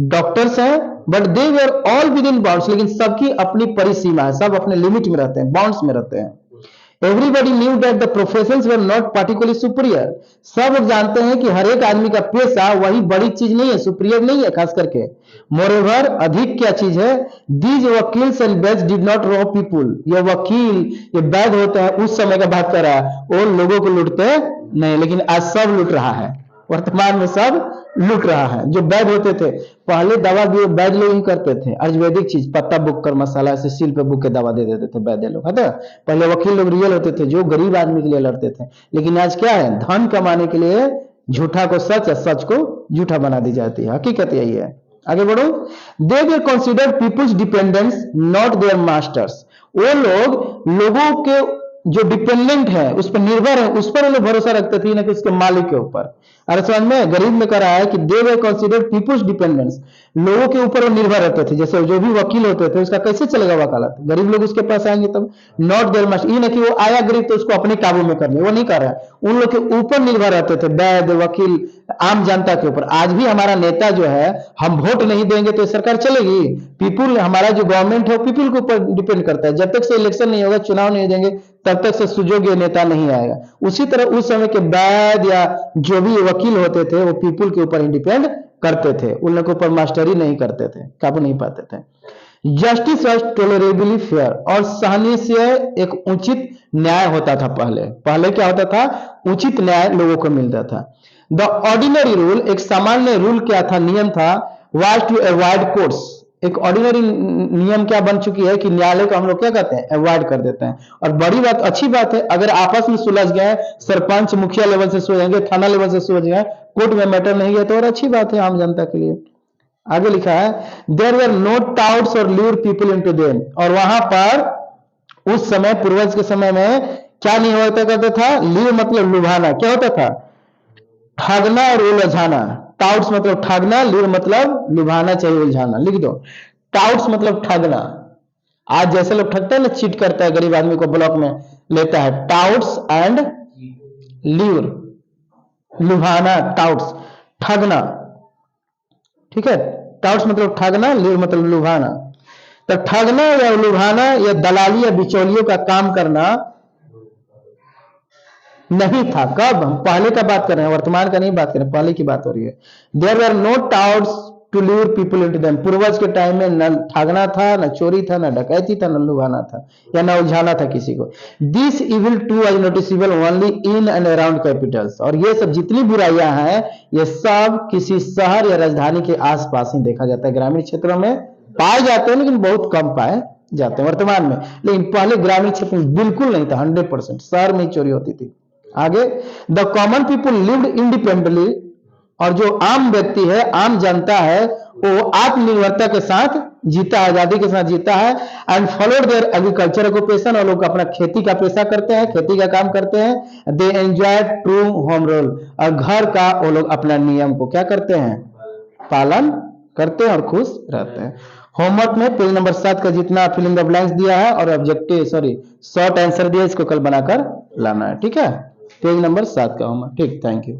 Speaker 1: डॉक्टर्स हैं, but they were all with in bounds, लेकिन सबकी अपनी परिसीमा है, सब अपने लिमिट में रहते हैं, बाउंड्स में रहते हैं। Everybody knew that the professions were not particularly superior, सब लोग जानते हैं कि हर एक आदमी का पेशा वही बड़ी चीज नहीं है, सुपीरियर नहीं है खास करके। मोरेवर, अधिक क्या चीज है, these vakils and vaids did not rob people, ये वकील ये वैद होते हैं, उस समय का बात कर रहा है, वो लोगों को लूटते नहीं, लेकिन आज सब लूट रहा है, वर्तमान में सब लूट रहा है। जो वैद होते थे पहले दवा भी वैद लोग ही करते थे, आयुर्वेदिक चीज, पत्ता बुक कर मसाला से सील पे बुक के दवा दे देते थे वैद्य लोग, है ना। पहले वकील लोग रियल होते थे जो गरीब आदमी के लिए लड़ते थे, लेकिन आज क्या है, धन कमाने के लिए झूठा को सच, सच को झूठा बना दी जाती है, हकीकत यही है। आगे बढ़ो। They were considered people's dependants not their masters, वो लोग लोगों के जो डिपेंडेंट है उस पर निर्भर है, उस पर लोग भरोसा रखते थे ना कि उसके मालिक के ऊपर। अरे समझ में, गरीब में कह रहा है कि दे वर कंसिडर्ड पीपुल्स डिपेंडेंट्स, लोगों के ऊपर वो निर्भर रहते थे। जैसे जो भी वकील होते थे उसका कैसे चलेगा वकालत, गरीब लोग उसके पास आएंगे तब। नॉट देयर मास्टर, ये ना कि वो आया गरीब तो उसको अपने काबू में कर ले, वो नहीं कर रहा है, उन लोग के ऊपर निर्भर रहते थे, वैद्य वकील आम जनता के ऊपर। आज भी हमारा नेता जो है, हम वोट नहीं देंगे तो सरकार चलेगी, पीपुल, हमारा जो गवर्नमेंट है वो पीपुल के ऊपर डिपेंड करता है। जब तक से इलेक्शन नहीं होगा, चुनाव नहीं देंगे, तब तक से सुयोग्य नेता नहीं आएगा। उसी तरह उस समय के वैद्य या जो भी वकील होते थे वो पीपुल के ऊपर ही डिपेंड करते थे, उन लोगों के ऊपर मास्टरी नहीं करते थे, काबू नहीं पाते थे। जस्टिस वॉज टोलरेबली फेयर, और सहनीय से एक उचित न्याय होता था। पहले क्या होता था, उचित न्याय लोगों को मिलता था। द ऑर्डिनरी रूल, एक सामान्य रूल क्या था, नियम था, वाज टू अवॉइड कोर्ट्स, एक ऑर्डिनरी नियम क्या बन चुकी है कि न्यायालय को हम लोग क्या कहते हैं, अवॉइड कर देते हैं। और बड़ी बात, अच्छी बात है, अगर आपस में सुलझ गए, सरपंच मुखिया लेवल से सुलझेंगे, थाना लेवल से सुलझ गए, कोर्ट में मैटर नहीं गया तो और अच्छी बात है आम जनता के लिए। आगे लिखा है, देयर वर नो टाउट्स और ल्यूर पीपल इनटू देम, और वहां पर उस समय पूर्वज के समय में क्या नहीं होता करता था, ल्यूर मतलब लुभाना, क्या होता था, ठगना और उलझाना। टाउट्स मतलब ठगना, लूर मतलब लुभाना चाहिए, उलझाना, लिख दो। टाउट्स मतलब ठगना, आज जैसे लोग ठगते हैं ना, चीट करता है गरीब आदमी को ब्लॉक में लेता है, टाउट्स एंड ल्यूर, लुभाना, टाउट्स ठगना, ठीक है। टाउट्स मतलब ठगना, ल्यूर मतलब लुभाना। तो ठगना या लुभाना या दलाली या बिचौलियों का काम करना नहीं था। कब, हम पहले का बात कर रहे हैं, वर्तमान का नहीं बात कर रहे हैं, पहले की बात हो रही है। There were no touts to lure people into them, पूर्वज के टाइम में न ठगना था, न चोरी था, न डकैती था, न लुभाना था या न उलझाना था किसी को। This evil too was noticeable only in and around capitals, और ये सब जितनी बुराइयां हैं ये सब किसी शहर या राजधानी के आसपास ही देखा जाता है, ग्रामीण क्षेत्रों में पाए जाते हैं लेकिन बहुत कम पाए जाते हैं वर्तमान में। लेकिन पहले ग्रामीण क्षेत्र में बिल्कुल नहीं था, 100%, शहर में ही चोरी होती थी। आगे, the common people lived independently, और जो आम व्यक्ति है, आम जनता है, वो आत्मनिर्भरता के साथ जीता है, आजादी के साथ जीता है। And followed there agriculture occupation, और लोग अपना खेती का पेशा करते हैं, खेती का काम करते हैं। They enjoy true home rule, और घर का वो लोग अपना नियम को क्या करते हैं, पालन करते हैं और खुश रहते हैं। होमवर्क में पेज नंबर 7 का जितना फिल इन द ब्लैंक्स दिया है और ऑब्जेक्टिव शॉर्ट आंसर दिया, इसको कल बनाकर लाना है, ठीक है। पेज नंबर 7 का होमवर्क, ठीक, थैंक यू।